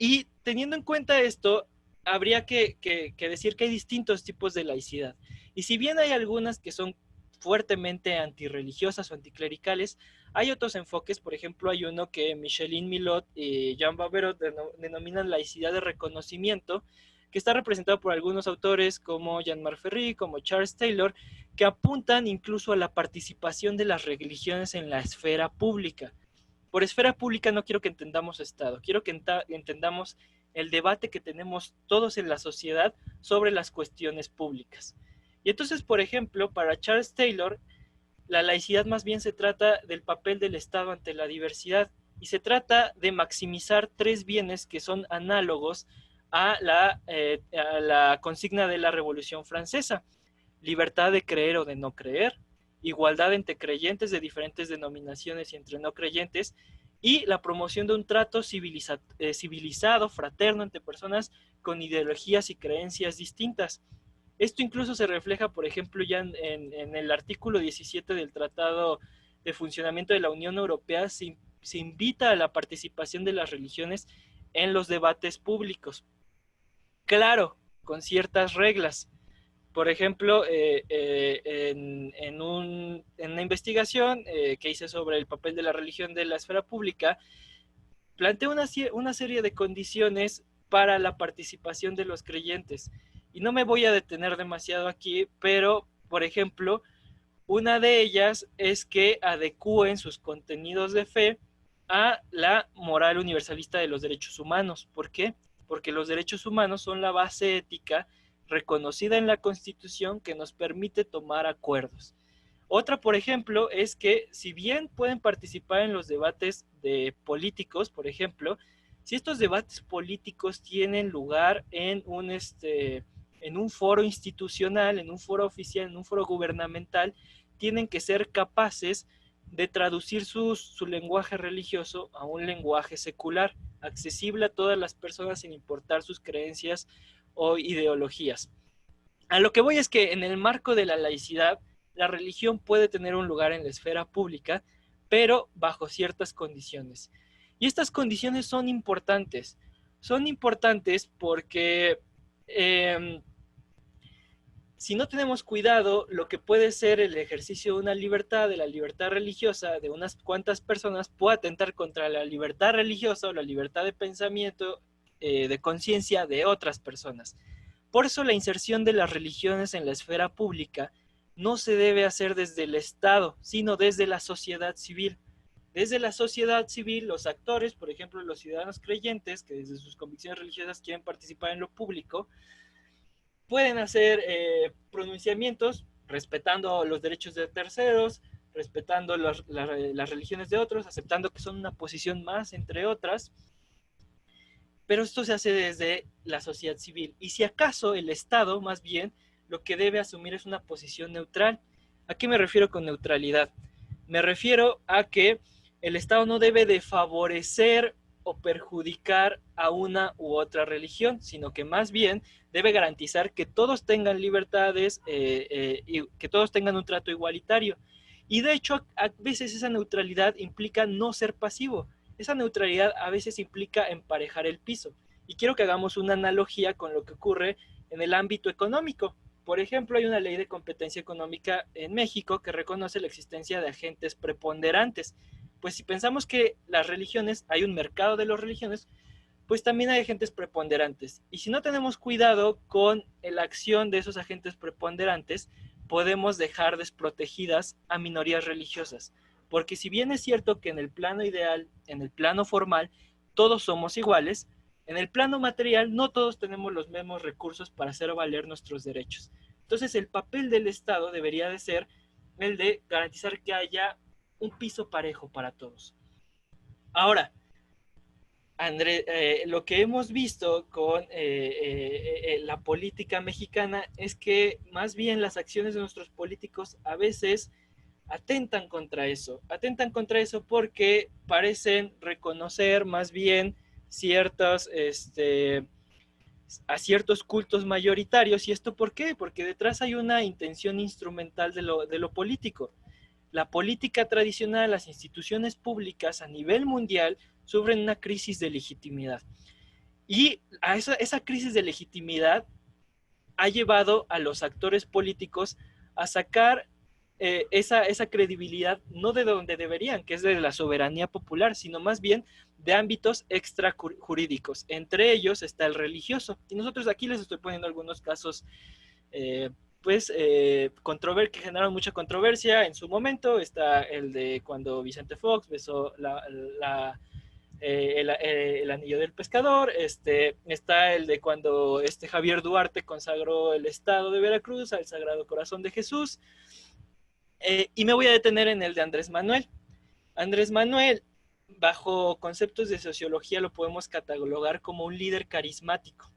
Y teniendo en cuenta esto, habría que decir que hay distintos tipos de laicidad. Y si bien hay algunas que son fuertemente antirreligiosas o anticlericales, hay otros enfoques. Por ejemplo, hay uno que Micheline Milot y Jean Baberot denominan laicidad de reconocimiento, que está representado por algunos autores como Jean-Marc Ferry, como Charles Taylor, que apuntan incluso a la participación de las religiones en la esfera pública. Por esfera pública no quiero que entendamos Estado, quiero que entendamos el debate que tenemos todos en la sociedad sobre las cuestiones públicas. Y entonces, por ejemplo, para Charles Taylor, la laicidad más bien se trata del papel del Estado ante la diversidad y se trata de maximizar tres bienes que son análogos a la consigna de la Revolución Francesa: libertad de creer o de no creer, igualdad entre creyentes de diferentes denominaciones y entre no creyentes, y la promoción de un trato civilizado, fraterno, entre personas con ideologías y creencias distintas. Esto incluso se refleja, por ejemplo, ya en el artículo 17 del Tratado de Funcionamiento de la Unión Europea. Se invita a la participación de las religiones en los debates públicos. Claro, con ciertas reglas. Por ejemplo, en una investigación que hice sobre el papel de la religión de la esfera pública, planteé una serie de condiciones para la participación de los creyentes. Y no me voy a detener demasiado aquí, pero, por ejemplo, una de ellas es que adecúen sus contenidos de fe a la moral universalista de los derechos humanos. ¿Por qué? Porque los derechos humanos son la base ética reconocida en la Constitución que nos permite tomar acuerdos. Otra, por ejemplo, es que si bien pueden participar en los debates de políticos, por ejemplo, si estos debates políticos tienen lugar en un foro institucional, en un foro oficial, en un foro gubernamental, tienen que ser capaces de traducir su lenguaje religioso a un lenguaje secular, accesible a todas las personas sin importar sus creencias o ideologías. A lo que voy es que en el marco de la laicidad, la religión puede tener un lugar en la esfera pública, pero bajo ciertas condiciones. Y estas condiciones son importantes. Son importantes porque, si no tenemos cuidado, lo que puede ser el ejercicio de una libertad, de la libertad religiosa de unas cuantas personas, puede atentar contra la libertad religiosa o la libertad de pensamiento, de conciencia de otras personas. Por eso la inserción de las religiones en la esfera pública no se debe hacer desde el Estado, sino desde la sociedad civil. Desde la sociedad civil, los actores, por ejemplo, los ciudadanos creyentes, que desde sus convicciones religiosas quieren participar en lo público, pueden hacer pronunciamientos respetando los derechos de terceros, respetando las religiones de otros, aceptando que son una posición más, entre otras, pero esto se hace desde la sociedad civil. Y si acaso el Estado, más bien, lo que debe asumir es una posición neutral. ¿A qué me refiero con neutralidad? Me refiero a que el Estado no debe de favorecer o perjudicar a una u otra religión, sino que más bien debe garantizar que todos tengan libertades y que todos tengan un trato igualitario. Y de hecho, a veces esa neutralidad implica no ser pasivo. Esa neutralidad a veces implica emparejar el piso. Y quiero que hagamos una analogía con lo que ocurre en el ámbito económico. Por ejemplo, hay una ley de competencia económica en México que reconoce la existencia de agentes preponderantes. Pues si pensamos que las religiones, hay un mercado de las religiones, pues también hay agentes preponderantes. Y si no tenemos cuidado con la acción de esos agentes preponderantes, podemos dejar desprotegidas a minorías religiosas. Porque si bien es cierto que en el plano ideal, en el plano formal, todos somos iguales, en el plano material no todos tenemos los mismos recursos para hacer valer nuestros derechos. Entonces el papel del Estado debería de ser el de garantizar que haya un piso parejo para todos. Ahora, Andrés, lo que hemos visto con la política mexicana es que más bien las acciones de nuestros políticos a veces atentan contra eso porque parecen reconocer más bien a ciertos cultos mayoritarios. ¿Y esto por qué? Porque detrás hay una intención instrumental de lo político. La política tradicional, las instituciones públicas a nivel mundial sufren una crisis de legitimidad. Y a esa crisis de legitimidad ha llevado a los actores políticos a sacar esa credibilidad no de donde deberían, que es de la soberanía popular, sino más bien de ámbitos extrajurídicos. Entre ellos está el religioso. Y nosotros aquí les estoy poniendo algunos casos que generaron mucha controversia en su momento. Está el de cuando Vicente Fox besó el anillo del pescador. Está el de cuando Javier Duarte consagró el estado de Veracruz al Sagrado Corazón de Jesús. Y me voy a detener en el de Andrés Manuel. Andrés Manuel, bajo conceptos de sociología, lo podemos catalogar como un líder carismático.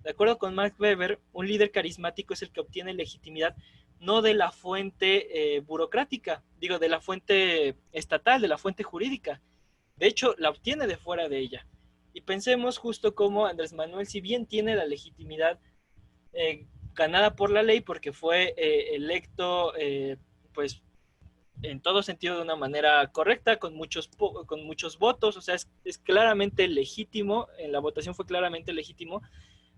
De acuerdo con Max Weber, un líder carismático es el que obtiene legitimidad no de la fuente burocrática, de la fuente estatal, de la fuente jurídica. De hecho, la obtiene de fuera de ella. Y pensemos justo como Andrés Manuel, si bien tiene la legitimidad ganada por la ley, porque fue electo pues en todo sentido de una manera correcta, con muchos votos, o sea, es claramente legítimo, en la votación fue claramente legítimo,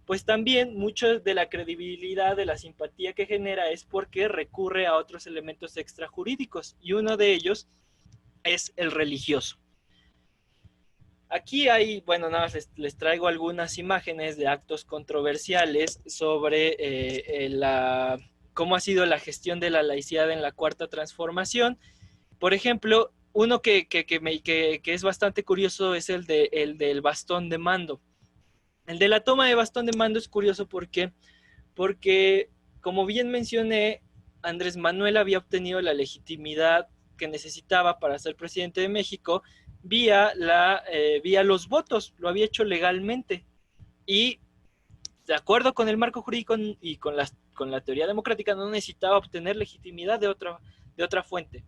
pues también mucho de la credibilidad, de la simpatía que genera es porque recurre a otros elementos extrajurídicos, y uno de ellos es el religioso. Aquí hay, bueno, nada más les traigo algunas imágenes de actos controversiales sobre cómo ha sido la gestión de la laicidad en la Cuarta Transformación. Por ejemplo, uno que es bastante curioso es el del bastón de mando. El de la toma de bastón de mando es curioso porque, como bien mencioné, Andrés Manuel había obtenido la legitimidad que necesitaba para ser presidente de México vía los votos, lo había hecho legalmente. Y de acuerdo con el marco jurídico y con la teoría democrática, no necesitaba obtener legitimidad de otra fuente.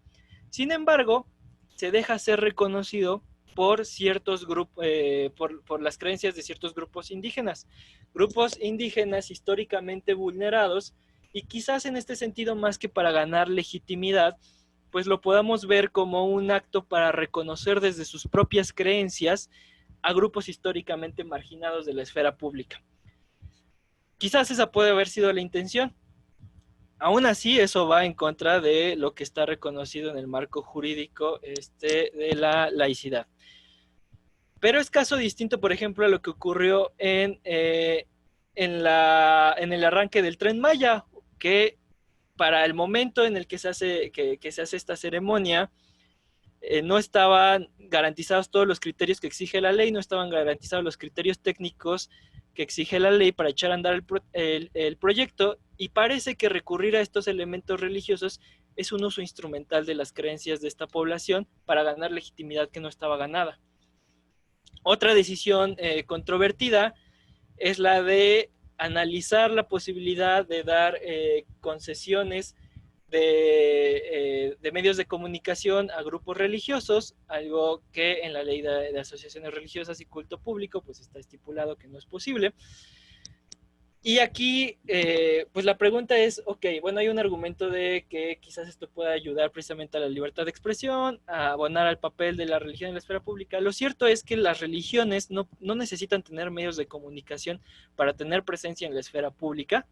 Sin embargo, se deja ser reconocido por ciertos grupos, por las creencias de ciertos grupos indígenas históricamente vulnerados, y quizás en este sentido, más que para ganar legitimidad, pues lo podamos ver como un acto para reconocer desde sus propias creencias a grupos históricamente marginados de la esfera pública. Quizás esa puede haber sido la intención. aún así, eso va en contra de lo que está reconocido en el marco jurídico de la laicidad. Pero es caso distinto, por ejemplo, a lo que ocurrió en el arranque del Tren Maya, que para el momento en el que se hace, que se hace esta ceremonia, no estaban garantizados todos los criterios que exige la ley, no estaban garantizados los criterios técnicos que exige la ley para echar a andar el proyecto, y parece que recurrir a estos elementos religiosos es un uso instrumental de las creencias de esta población para ganar legitimidad que no estaba ganada. Otra decisión controvertida es la de analizar la posibilidad de dar concesiones de medios de comunicación a grupos religiosos, algo que en la ley de asociaciones religiosas y culto público pues está estipulado que no es posible. Y aquí, pues la pregunta es, ok, bueno, hay un argumento de que quizás esto pueda ayudar precisamente a la libertad de expresión, a abonar al papel de la religión en la esfera pública. Lo cierto es que las religiones no necesitan tener medios de comunicación para tener presencia en la esfera pública,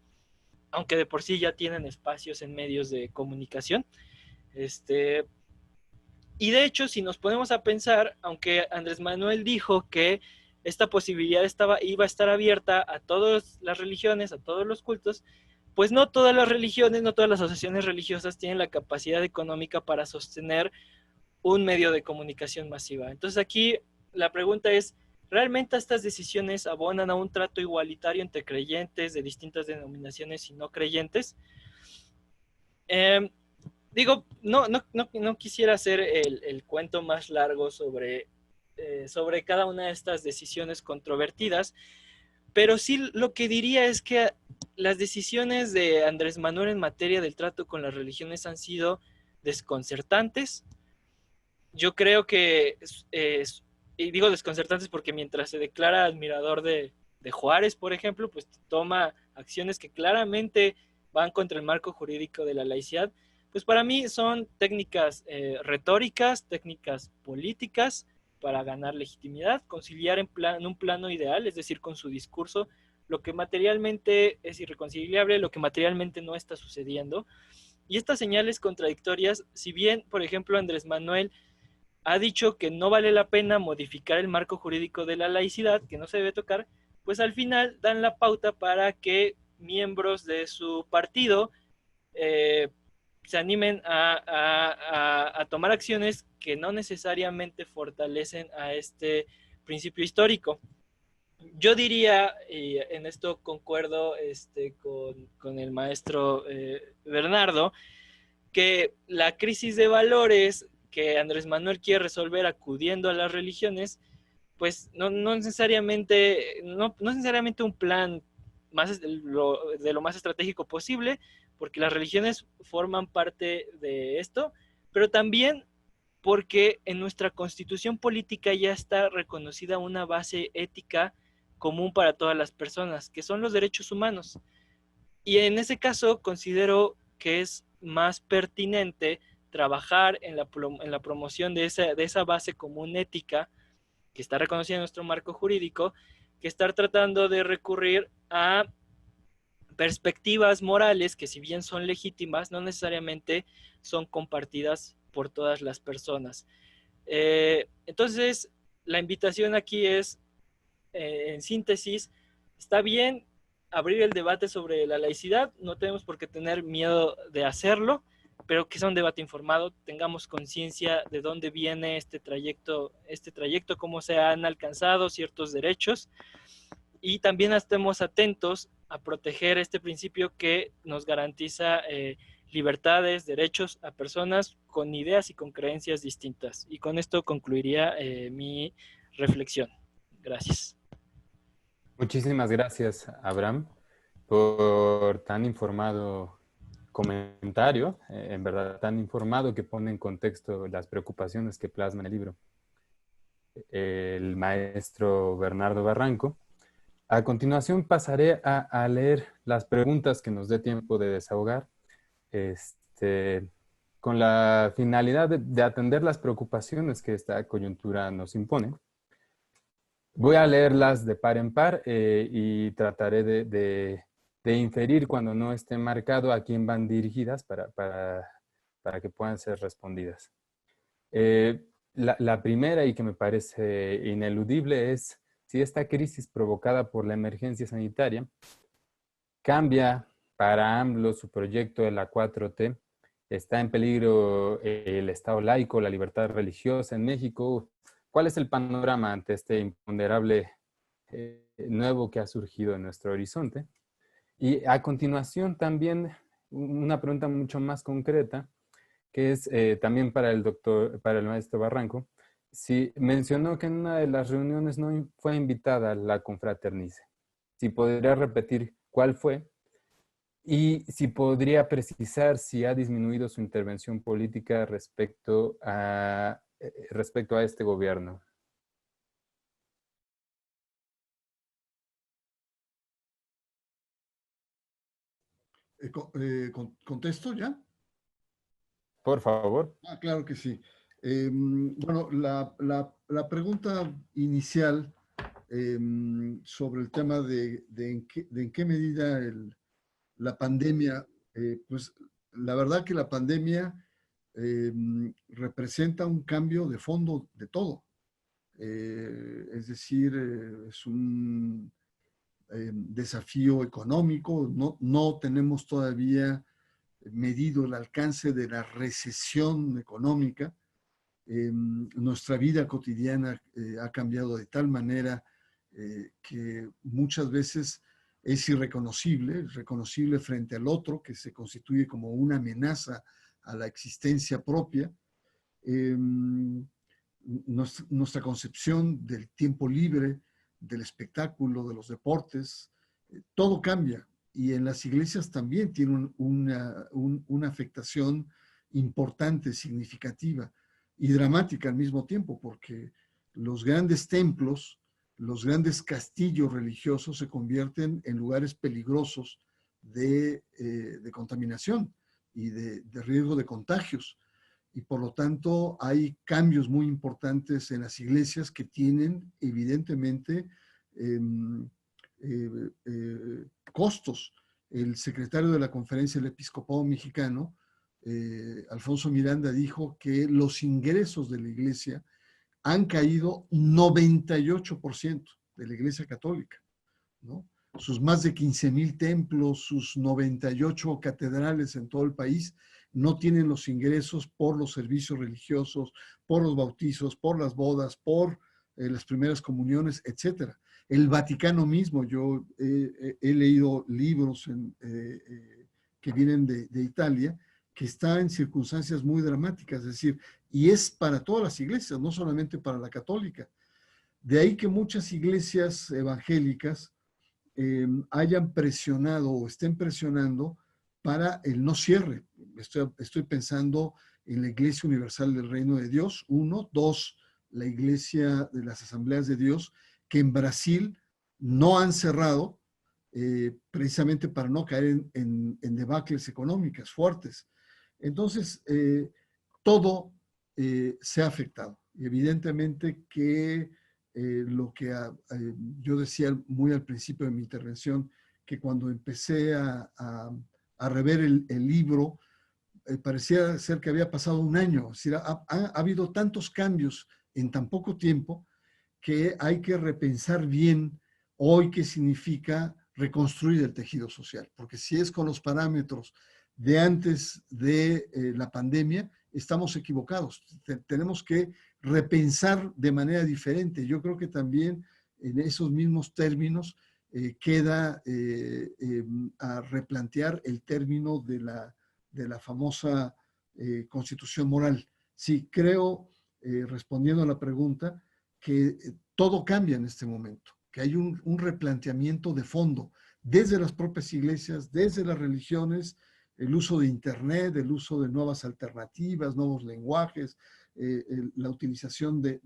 aunque de por sí ya tienen espacios en medios de comunicación. Y de hecho, si nos ponemos a pensar, aunque Andrés Manuel dijo que esta posibilidad iba a estar abierta a todas las religiones, a todos los cultos, pues no todas las religiones, no todas las asociaciones religiosas tienen la capacidad económica para sostener un medio de comunicación masiva. Entonces aquí la pregunta es, ¿realmente estas decisiones abonan a un trato igualitario entre creyentes de distintas denominaciones y no creyentes? Digo, no quisiera hacer el cuento más largo sobre cada una de estas decisiones controvertidas, pero sí lo que diría es que las decisiones de Andrés Manuel en materia del trato con las religiones han sido desconcertantes. Yo creo que, y digo desconcertantes porque mientras se declara admirador de Juárez, por ejemplo, pues toma acciones que claramente van contra el marco jurídico de la laicidad, pues para mí son técnicas retóricas, técnicas políticas para ganar legitimidad, conciliar en un plano ideal, es decir, con su discurso, lo que materialmente es irreconciliable, lo que materialmente no está sucediendo. Y estas señales contradictorias, si bien, por ejemplo, Andrés Manuel ha dicho que no vale la pena modificar el marco jurídico de la laicidad, que no se debe tocar, pues al final dan la pauta para que miembros de su partido se animen a tomar acciones que no necesariamente fortalecen a este principio histórico. Yo diría, y en esto concuerdo con el maestro Bernardo, que la crisis de valores que Andrés Manuel quiere resolver acudiendo a las religiones, pues no necesariamente un plan de lo más estratégico posible, porque las religiones forman parte de esto, pero también porque en nuestra constitución política ya está reconocida una base ética común para todas las personas, que son los derechos humanos. Y en ese caso considero que es más pertinente trabajar en la promoción de esa base común ética que está reconocida en nuestro marco jurídico, que estar tratando de recurrir a perspectivas morales que, si bien son legítimas, no necesariamente son compartidas por todas las personas. Entonces, la invitación aquí es, en síntesis, está bien abrir el debate sobre la laicidad, no tenemos por qué tener miedo de hacerlo, pero que sea un debate informado, tengamos conciencia de dónde viene este trayecto, cómo se han alcanzado ciertos derechos, y también estemos atentos a proteger este principio que nos garantiza libertades, derechos a personas con ideas y con creencias distintas. Y con esto concluiría mi reflexión. Gracias. Muchísimas gracias, Abraham, por tan informado comentario, en verdad tan informado, que pone en contexto las preocupaciones que plasma en el libro el maestro Bernardo Barranco. A continuación pasaré a leer las preguntas que nos dé tiempo de desahogar, con la finalidad de atender las preocupaciones que esta coyuntura nos impone. Voy a leerlas de par en par y trataré de de inferir cuando no esté marcado a quién van dirigidas para que puedan ser respondidas. La primera, y que me parece ineludible, es si esta crisis provocada por la emergencia sanitaria cambia para AMLO su proyecto de la 4T, está en peligro el Estado laico, la libertad religiosa en México. ¿Cuál es el panorama ante este imponderable nuevo que ha surgido en nuestro horizonte? Y a continuación también una pregunta mucho más concreta, que es también para el maestro Barranco. Si mencionó que en una de las reuniones no fue invitada la Confraternice, si podría repetir cuál fue y si podría precisar si ha disminuido su intervención política respecto a este gobierno. ¿Contesto ya? Por favor. Claro que sí. Bueno, la pregunta inicial sobre el tema de en qué medida la pandemia, pues la verdad que la pandemia representa un cambio de fondo de todo. Es decir, es un desafío económico, no tenemos todavía medido el alcance de la recesión económica. Nuestra vida cotidiana ha cambiado de tal manera que muchas veces es reconocible frente al otro, que se constituye como una amenaza a la existencia propia. Nuestra concepción del tiempo libre, del espectáculo, de los deportes, todo cambia. Y en las iglesias también tiene una afectación importante, significativa y dramática al mismo tiempo, porque los grandes templos, los grandes castillos religiosos se convierten en lugares peligrosos de contaminación y de riesgo de contagios. Y por lo tanto hay cambios muy importantes en las iglesias que tienen evidentemente costos. El secretario de la Conferencia del Episcopado Mexicano, Alfonso Miranda, dijo que los ingresos de la iglesia han caído 98% de la iglesia católica, ¿no? Sus más de 15,000 templos, sus 98 catedrales en todo el país, no tienen los ingresos por los servicios religiosos, por los bautizos, por las bodas, por las primeras comuniones, etc. El Vaticano mismo, yo he leído libros que vienen de Italia, que está en circunstancias muy dramáticas, es decir, y es para todas las iglesias, no solamente para la católica. De ahí que muchas iglesias evangélicas hayan presionado o estén presionando para el no cierre. Estoy pensando en la Iglesia Universal del Reino de Dios, uno. Dos, la Iglesia de las Asambleas de Dios, que en Brasil no han cerrado precisamente para no caer en debacles económicas fuertes. Entonces, todo se ha afectado. Y evidentemente que lo que yo decía muy al principio de mi intervención, que cuando empecé a rever el libro, parecía ser que había pasado un año. Es decir, ha habido tantos cambios en tan poco tiempo que hay que repensar bien hoy qué significa reconstruir el tejido social. Porque si es con los parámetros de antes de la pandemia, estamos equivocados. Tenemos que repensar de manera diferente. Yo creo que también en esos mismos términos queda a replantear el término de la famosa constitución moral. Sí, creo, respondiendo a la pregunta, que todo cambia en este momento, que hay un replanteamiento de fondo, desde las propias iglesias, desde las religiones, el uso de Internet, el uso de nuevas alternativas, nuevos lenguajes, la utilización de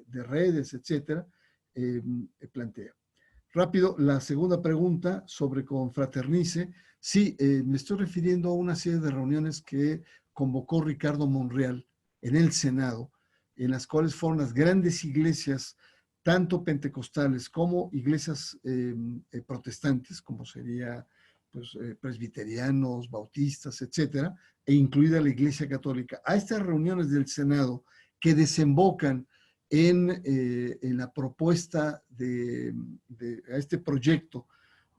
redes, etcétera, plantea. Rápido, la segunda pregunta sobre Confraternice. Sí, me estoy refiriendo a una serie de reuniones que convocó Ricardo Monreal en el Senado, en las cuales fueron las grandes iglesias, tanto pentecostales como iglesias protestantes, como sería presbiterianos, bautistas, etcétera, e incluida la Iglesia Católica, a estas reuniones del Senado que desembocan en la propuesta a este proyecto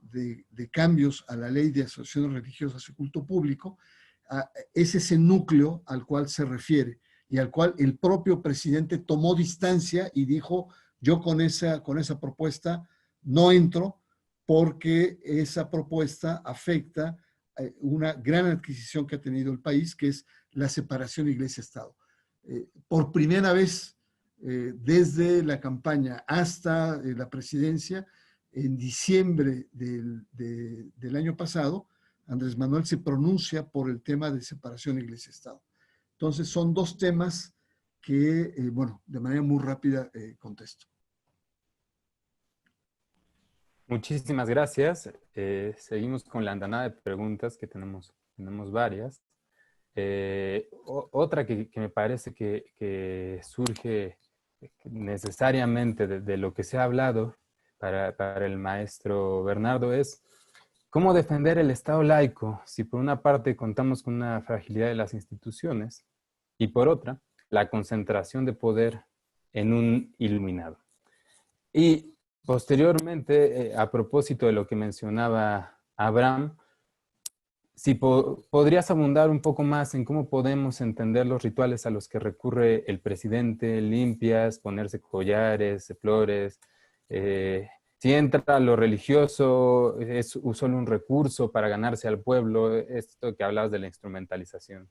de cambios a la ley de asociaciones religiosas y culto público, es ese núcleo al cual se refiere y al cual el propio presidente tomó distancia y dijo, yo con esa propuesta no entro porque esa propuesta afecta una gran adquisición que ha tenido el país, que es la separación Iglesia-Estado. Por primera vez, desde la campaña hasta la presidencia, en diciembre del año pasado, Andrés Manuel se pronuncia por el tema de separación Iglesia-Estado. Entonces, son dos temas que, bueno, de manera muy rápida contesto. Muchísimas gracias. Seguimos con la andanada de preguntas que tenemos varias. Otra que me parece que surge necesariamente de lo que se ha hablado para el maestro Bernardo es ¿cómo defender el Estado laico si por una parte contamos con una fragilidad de las instituciones y por otra la concentración de poder en un iluminado? Y posteriormente, a propósito de lo que mencionaba Abraham, si podrías abundar un poco más en cómo podemos entender los rituales a los que recurre el presidente, limpias, ponerse collares, flores, si entra lo religioso, es solo un recurso para ganarse al pueblo, esto que hablabas de la instrumentalización.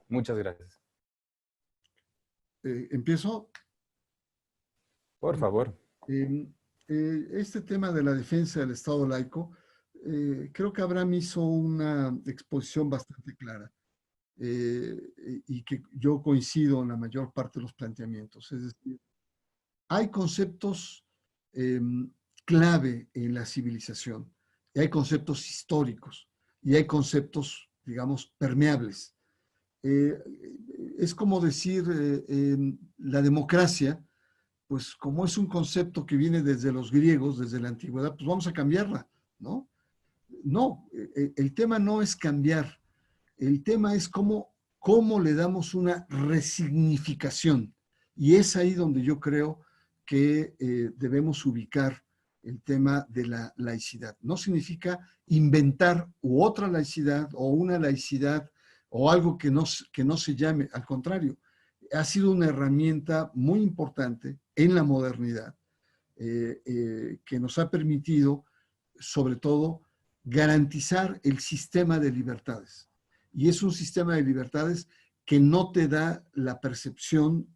Muchas gracias. ¿Empiezo? Por favor. Este tema de la defensa del Estado laico, creo que Abraham hizo una exposición bastante clara y que yo coincido en la mayor parte de los planteamientos. Es decir, hay conceptos clave en la civilización, y hay conceptos históricos, y hay conceptos, digamos, permeables. Es como decir, la democracia, pues como es un concepto que viene desde los griegos, desde la antigüedad, pues vamos a cambiarla, ¿no? No, el tema no es cambiar, el tema es cómo le damos una resignificación. Y es ahí donde yo creo que debemos ubicar el tema de la laicidad. No significa inventar otra laicidad o una laicidad o algo que no se llame, al contrario, ha sido una herramienta muy importante en la modernidad que nos ha permitido, sobre todo, garantizar el sistema de libertades. Y es un sistema de libertades que no te da la percepción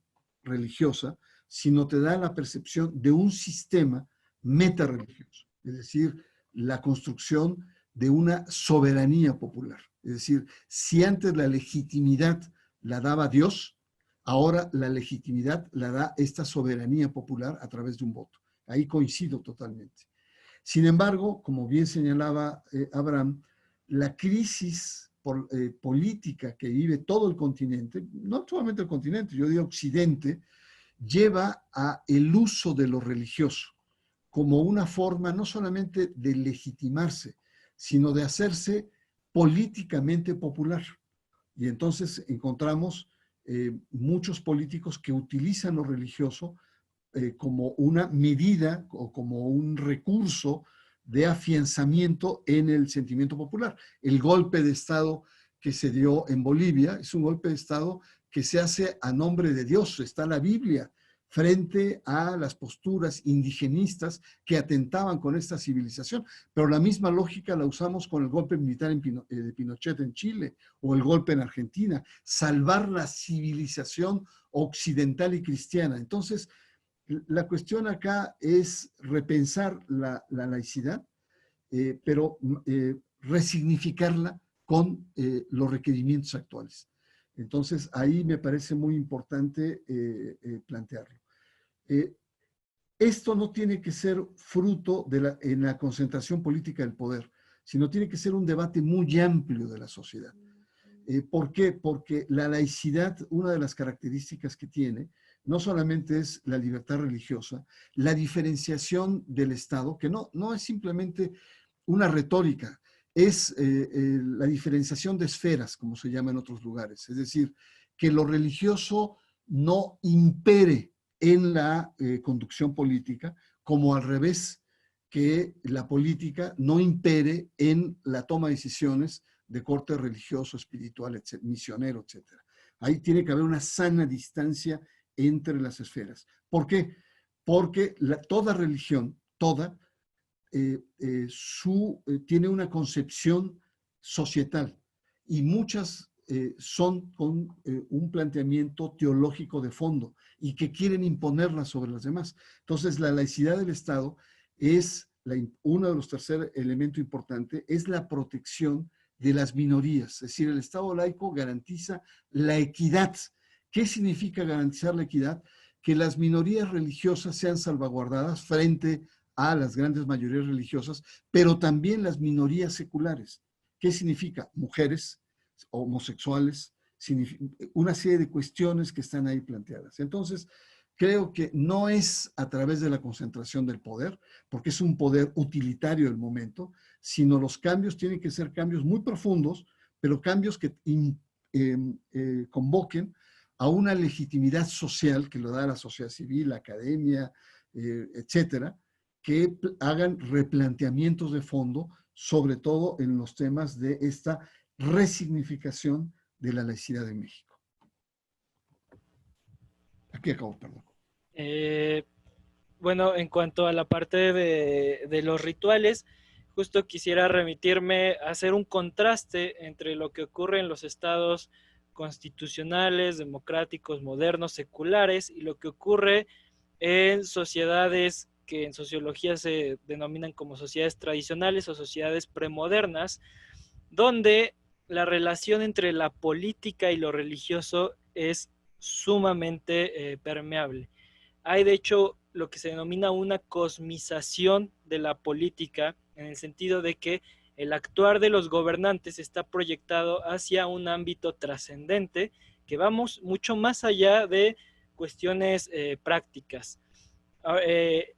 religiosa, sino te da la percepción de un sistema metareligioso, es decir, la construcción de una soberanía popular. Es decir, si antes la legitimidad la daba Dios, ahora la legitimidad la da esta soberanía popular a través de un voto. Ahí coincido totalmente. Sin embargo, como bien señalaba Abraham, la crisis política que vive todo el continente, no solamente el continente, yo digo Occidente, lleva a el uso de lo religioso como una forma no solamente de legitimarse, sino de hacerse políticamente popular. Y entonces encontramos muchos políticos que utilizan lo religioso como una medida o como un recurso de afianzamiento en el sentimiento popular. El golpe de Estado que se dio en Bolivia es un golpe de Estado que se hace a nombre de Dios. Está la Biblia frente a las posturas indigenistas que atentaban con esta civilización. Pero la misma lógica la usamos con el golpe militar de Pinochet en Chile o el golpe en Argentina. Salvar la civilización occidental y cristiana. Entonces, la cuestión acá es repensar la laicidad, pero resignificarla con los requerimientos actuales. Entonces, ahí me parece muy importante plantearlo. Esto no tiene que ser fruto en la concentración política del poder, sino tiene que ser un debate muy amplio de la sociedad. ¿Por qué? Porque la laicidad, una de las características que tiene, no solamente es la libertad religiosa, la diferenciación del Estado, que no es simplemente una retórica. es la diferenciación de esferas, como se llama en otros lugares. Es decir, que lo religioso no impere en la conducción política, como al revés, que la política no impere en la toma de decisiones de corte religioso, espiritual, misionero, etc. Ahí tiene que haber una sana distancia entre las esferas. ¿Por qué? Porque toda religión, tiene una concepción societal y muchas son con un planteamiento teológico de fondo y que quieren imponerla sobre las demás. Entonces, la laicidad del Estado es uno de los terceros elementos importantes, es la protección de las minorías. Es decir, el Estado laico garantiza la equidad. ¿Qué significa garantizar la equidad? Que las minorías religiosas sean salvaguardadas frente a las grandes mayorías religiosas, pero también las minorías seculares. ¿Qué significa? Mujeres, homosexuales, una serie de cuestiones que están ahí planteadas. Entonces, creo que no es a través de la concentración del poder, porque es un poder utilitario del momento, sino los cambios tienen que ser cambios muy profundos, pero cambios que convoquen a una legitimidad social que lo da la sociedad civil, la academia, etcétera, que hagan replanteamientos de fondo, sobre todo en los temas de esta resignificación de la laicidad de México. Aquí acabo, perdón. Bueno, en cuanto a la parte de los rituales, justo quisiera remitirme a hacer un contraste entre lo que ocurre en los estados constitucionales, democráticos, modernos, seculares, y lo que ocurre en sociedades que en sociología se denominan como sociedades tradicionales o sociedades premodernas, donde la relación entre la política y lo religioso es sumamente permeable. Hay de hecho lo que se denomina una cosmización de la política, en el sentido de que el actuar de los gobernantes está proyectado hacia un ámbito trascendente que vamos mucho más allá de cuestiones prácticas.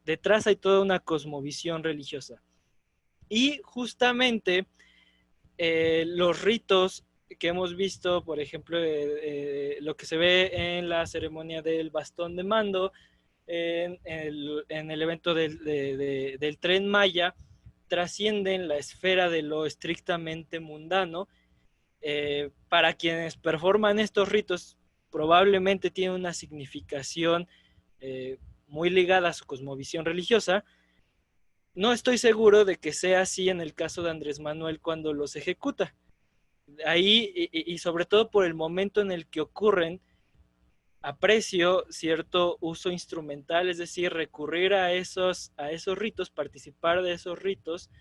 Detrás hay toda una cosmovisión religiosa. Y justamente los ritos que hemos visto, por ejemplo, lo que se ve en la ceremonia del bastón de mando, en el evento del Tren Maya, trascienden la esfera de lo estrictamente mundano. Para quienes performan estos ritos, probablemente tienen una significación muy ligada a su cosmovisión religiosa. No estoy seguro de que sea así en el caso de Andrés Manuel cuando los ejecuta. Ahí, y sobre todo por el momento en el que ocurren, aprecio cierto uso instrumental, es decir, recurrir a esos ritos, participar de esos ritos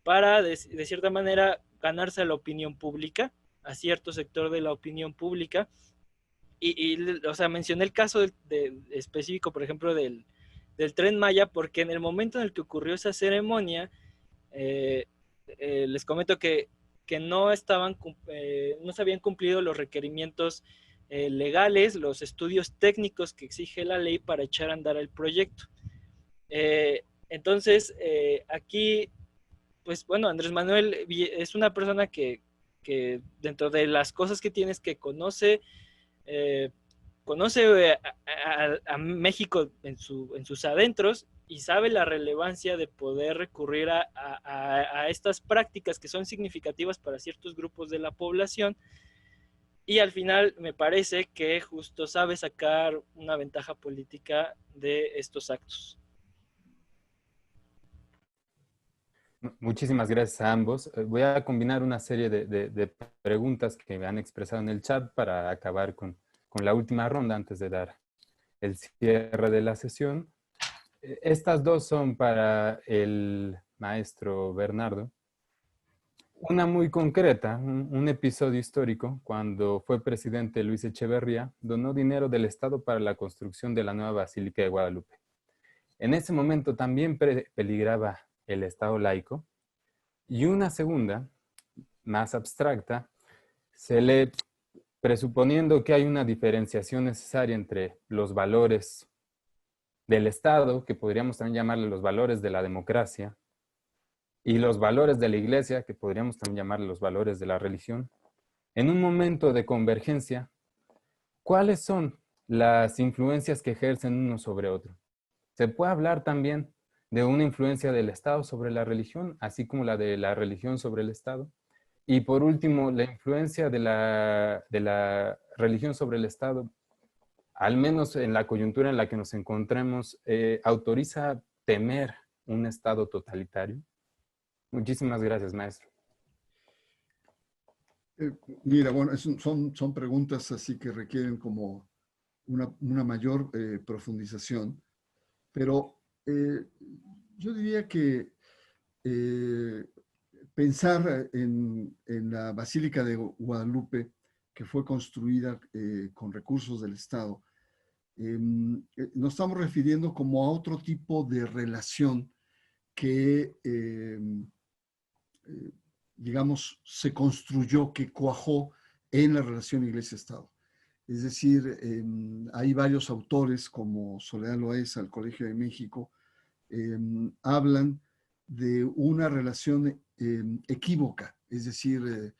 para, de cierta manera, ganarse a la opinión pública, a cierto sector de la opinión pública. O sea, mencioné el caso específico, por ejemplo, del Tren Maya, porque en el momento en el que ocurrió esa ceremonia, les comento que no se habían cumplido los requerimientos legales, los estudios técnicos que exige la ley para echar a andar el proyecto. Entonces, aquí, pues bueno, Andrés Manuel es una persona que dentro de las cosas que tienes, que conoce a México en sus adentros, y sabe la relevancia de poder recurrir a estas prácticas que son significativas para ciertos grupos de la población, y al final me parece que justo sabe sacar una ventaja política de estos actos. Muchísimas gracias a ambos. Voy a combinar una serie de preguntas que me han expresado en el chat para acabar con la última ronda antes de dar el cierre de la sesión. Estas dos son para el maestro Bernardo. Una muy concreta, un episodio histórico, cuando fue presidente Luis Echeverría, donó dinero del Estado para la construcción de la nueva Basílica de Guadalupe. En ese momento también peligraba el Estado laico. Y una segunda, más abstracta, presuponiendo que hay una diferenciación necesaria entre los valores del Estado, que podríamos también llamarle los valores de la democracia, y los valores de la iglesia, que podríamos también llamar los valores de la religión, en un momento de convergencia, ¿cuáles son las influencias que ejercen uno sobre otro? Se puede hablar también de una influencia del Estado sobre la religión, así como la de la religión sobre el Estado. Y por último, la influencia de la religión sobre el Estado, al menos en la coyuntura en la que nos encontremos, autoriza temer un Estado totalitario. Muchísimas gracias, maestro. Mira, bueno, son preguntas así que requieren como una mayor profundización, pero yo diría que pensar en la Basílica de Guadalupe, que fue construida con recursos del Estado, nos estamos refiriendo como a otro tipo de relación que, digamos, se construyó, que cuajó en la relación Iglesia-Estado. Es decir, hay varios autores como Soledad Loaesa, el Colegio de México, hablan de una relación equívoca. Es decir,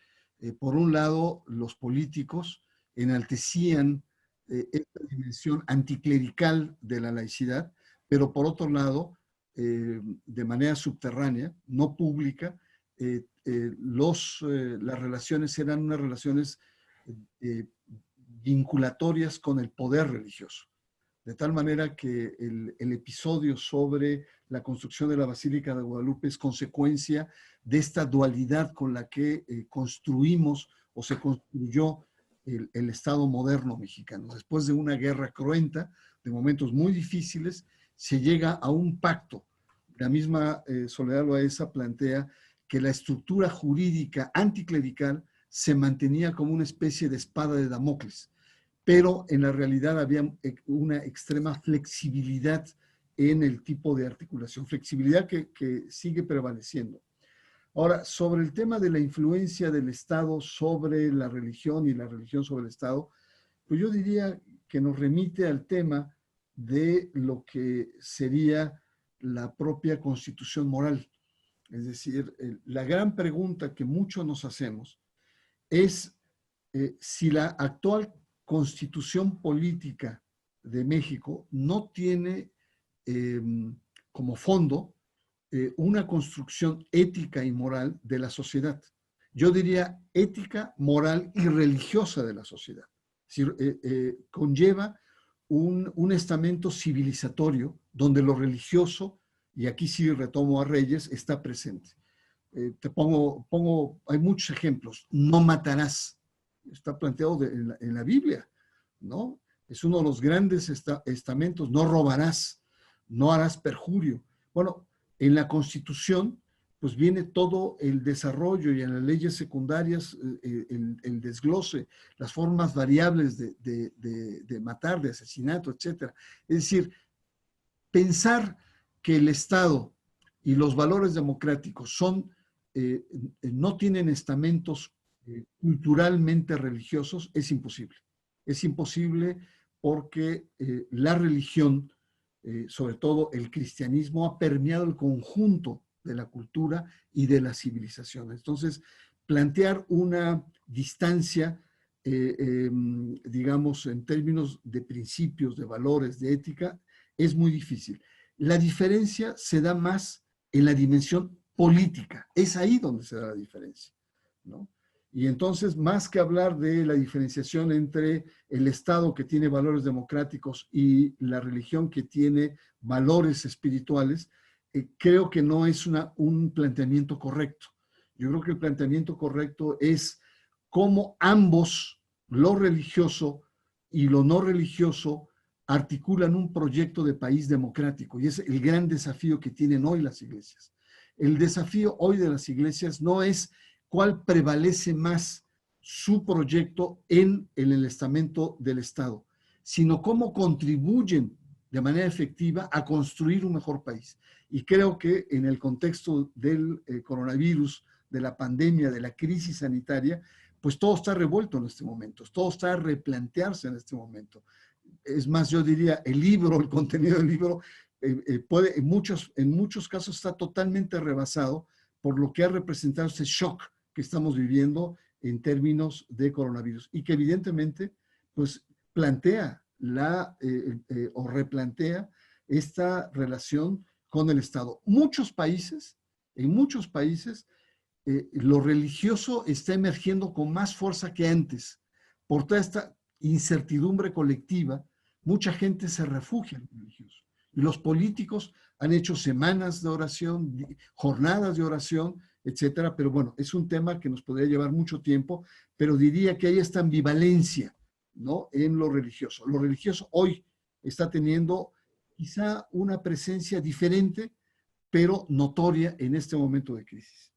por un lado, los políticos enaltecían esta dimensión anticlerical de la laicidad, pero por otro lado, de manera subterránea, no pública, las relaciones eran unas relaciones vinculatorias con el poder religioso. De tal manera que el episodio sobre la construcción de la Basílica de Guadalupe es consecuencia de esta dualidad con la que construimos o se construyó el Estado moderno mexicano. Después de una guerra cruenta, de momentos muy difíciles, se llega a un pacto. La misma Soledad Loaesa plantea que la estructura jurídica anticlerical se mantenía como una especie de espada de Damocles, pero en la realidad había una extrema flexibilidad en el tipo de articulación, flexibilidad que sigue prevaleciendo. Ahora, sobre el tema de la influencia del Estado sobre la religión y la religión sobre el Estado, pues yo diría que nos remite al tema de lo que sería la propia constitución moral. Es decir, la gran pregunta que muchos nos hacemos es si la actual constitución política de México no tiene como fondo una construcción ética y moral de la sociedad. Yo diría ética, moral y religiosa de la sociedad. Es decir, conlleva un estamento civilizatorio donde lo religioso, y aquí sí retomo a Reyes, está presente. Hay muchos ejemplos. No matarás. Está planteado en la Biblia, ¿no? Es uno de los grandes estamentos. No robarás, no harás perjurio. Bueno, en la Constitución, pues viene todo el desarrollo y en las leyes secundarias el desglose, las formas variables de matar, de asesinato, etc. Es decir, pensar que el Estado y los valores democráticos no tienen estamentos culturalmente religiosos es imposible. Es imposible porque la religión, sobre todo el cristianismo, ha permeado el conjunto de la cultura y de la civilización. Entonces, plantear una distancia, digamos, en términos de principios, de valores, de ética, es muy difícil. La diferencia se da más en la dimensión política. Es ahí donde se da la diferencia, ¿no? Y entonces, más que hablar de la diferenciación entre el Estado que tiene valores democráticos y la religión que tiene valores espirituales, creo que no es un planteamiento correcto. Yo creo que el planteamiento correcto es cómo ambos, lo religioso y lo no religioso, articulan un proyecto de país democrático. Y es el gran desafío que tienen hoy las iglesias. El desafío hoy de las iglesias no es cuál prevalece más su proyecto en el estamento del Estado, sino cómo contribuyen de manera efectiva a construir un mejor país. Y creo que en el contexto del coronavirus, de la pandemia, de la crisis sanitaria, pues todo está revuelto en este momento, todo está a replantearse en este momento. Es más, yo diría, el contenido del libro en muchos casos está totalmente rebasado por lo que ha representado ese shock que estamos viviendo en términos de coronavirus y que evidentemente pues plantea o replantea esta relación con el Estado. En muchos países, lo religioso está emergiendo con más fuerza que antes. Por toda esta incertidumbre colectiva, mucha gente se refugia en lo religioso. Y los políticos han hecho semanas de oración, jornadas de oración, etcétera. Pero bueno, es un tema que nos podría llevar mucho tiempo, pero diría que hay esta ambivalencia, ¿no?, en lo religioso. Lo religioso hoy está teniendo quizá una presencia diferente, pero notoria en este momento de crisis.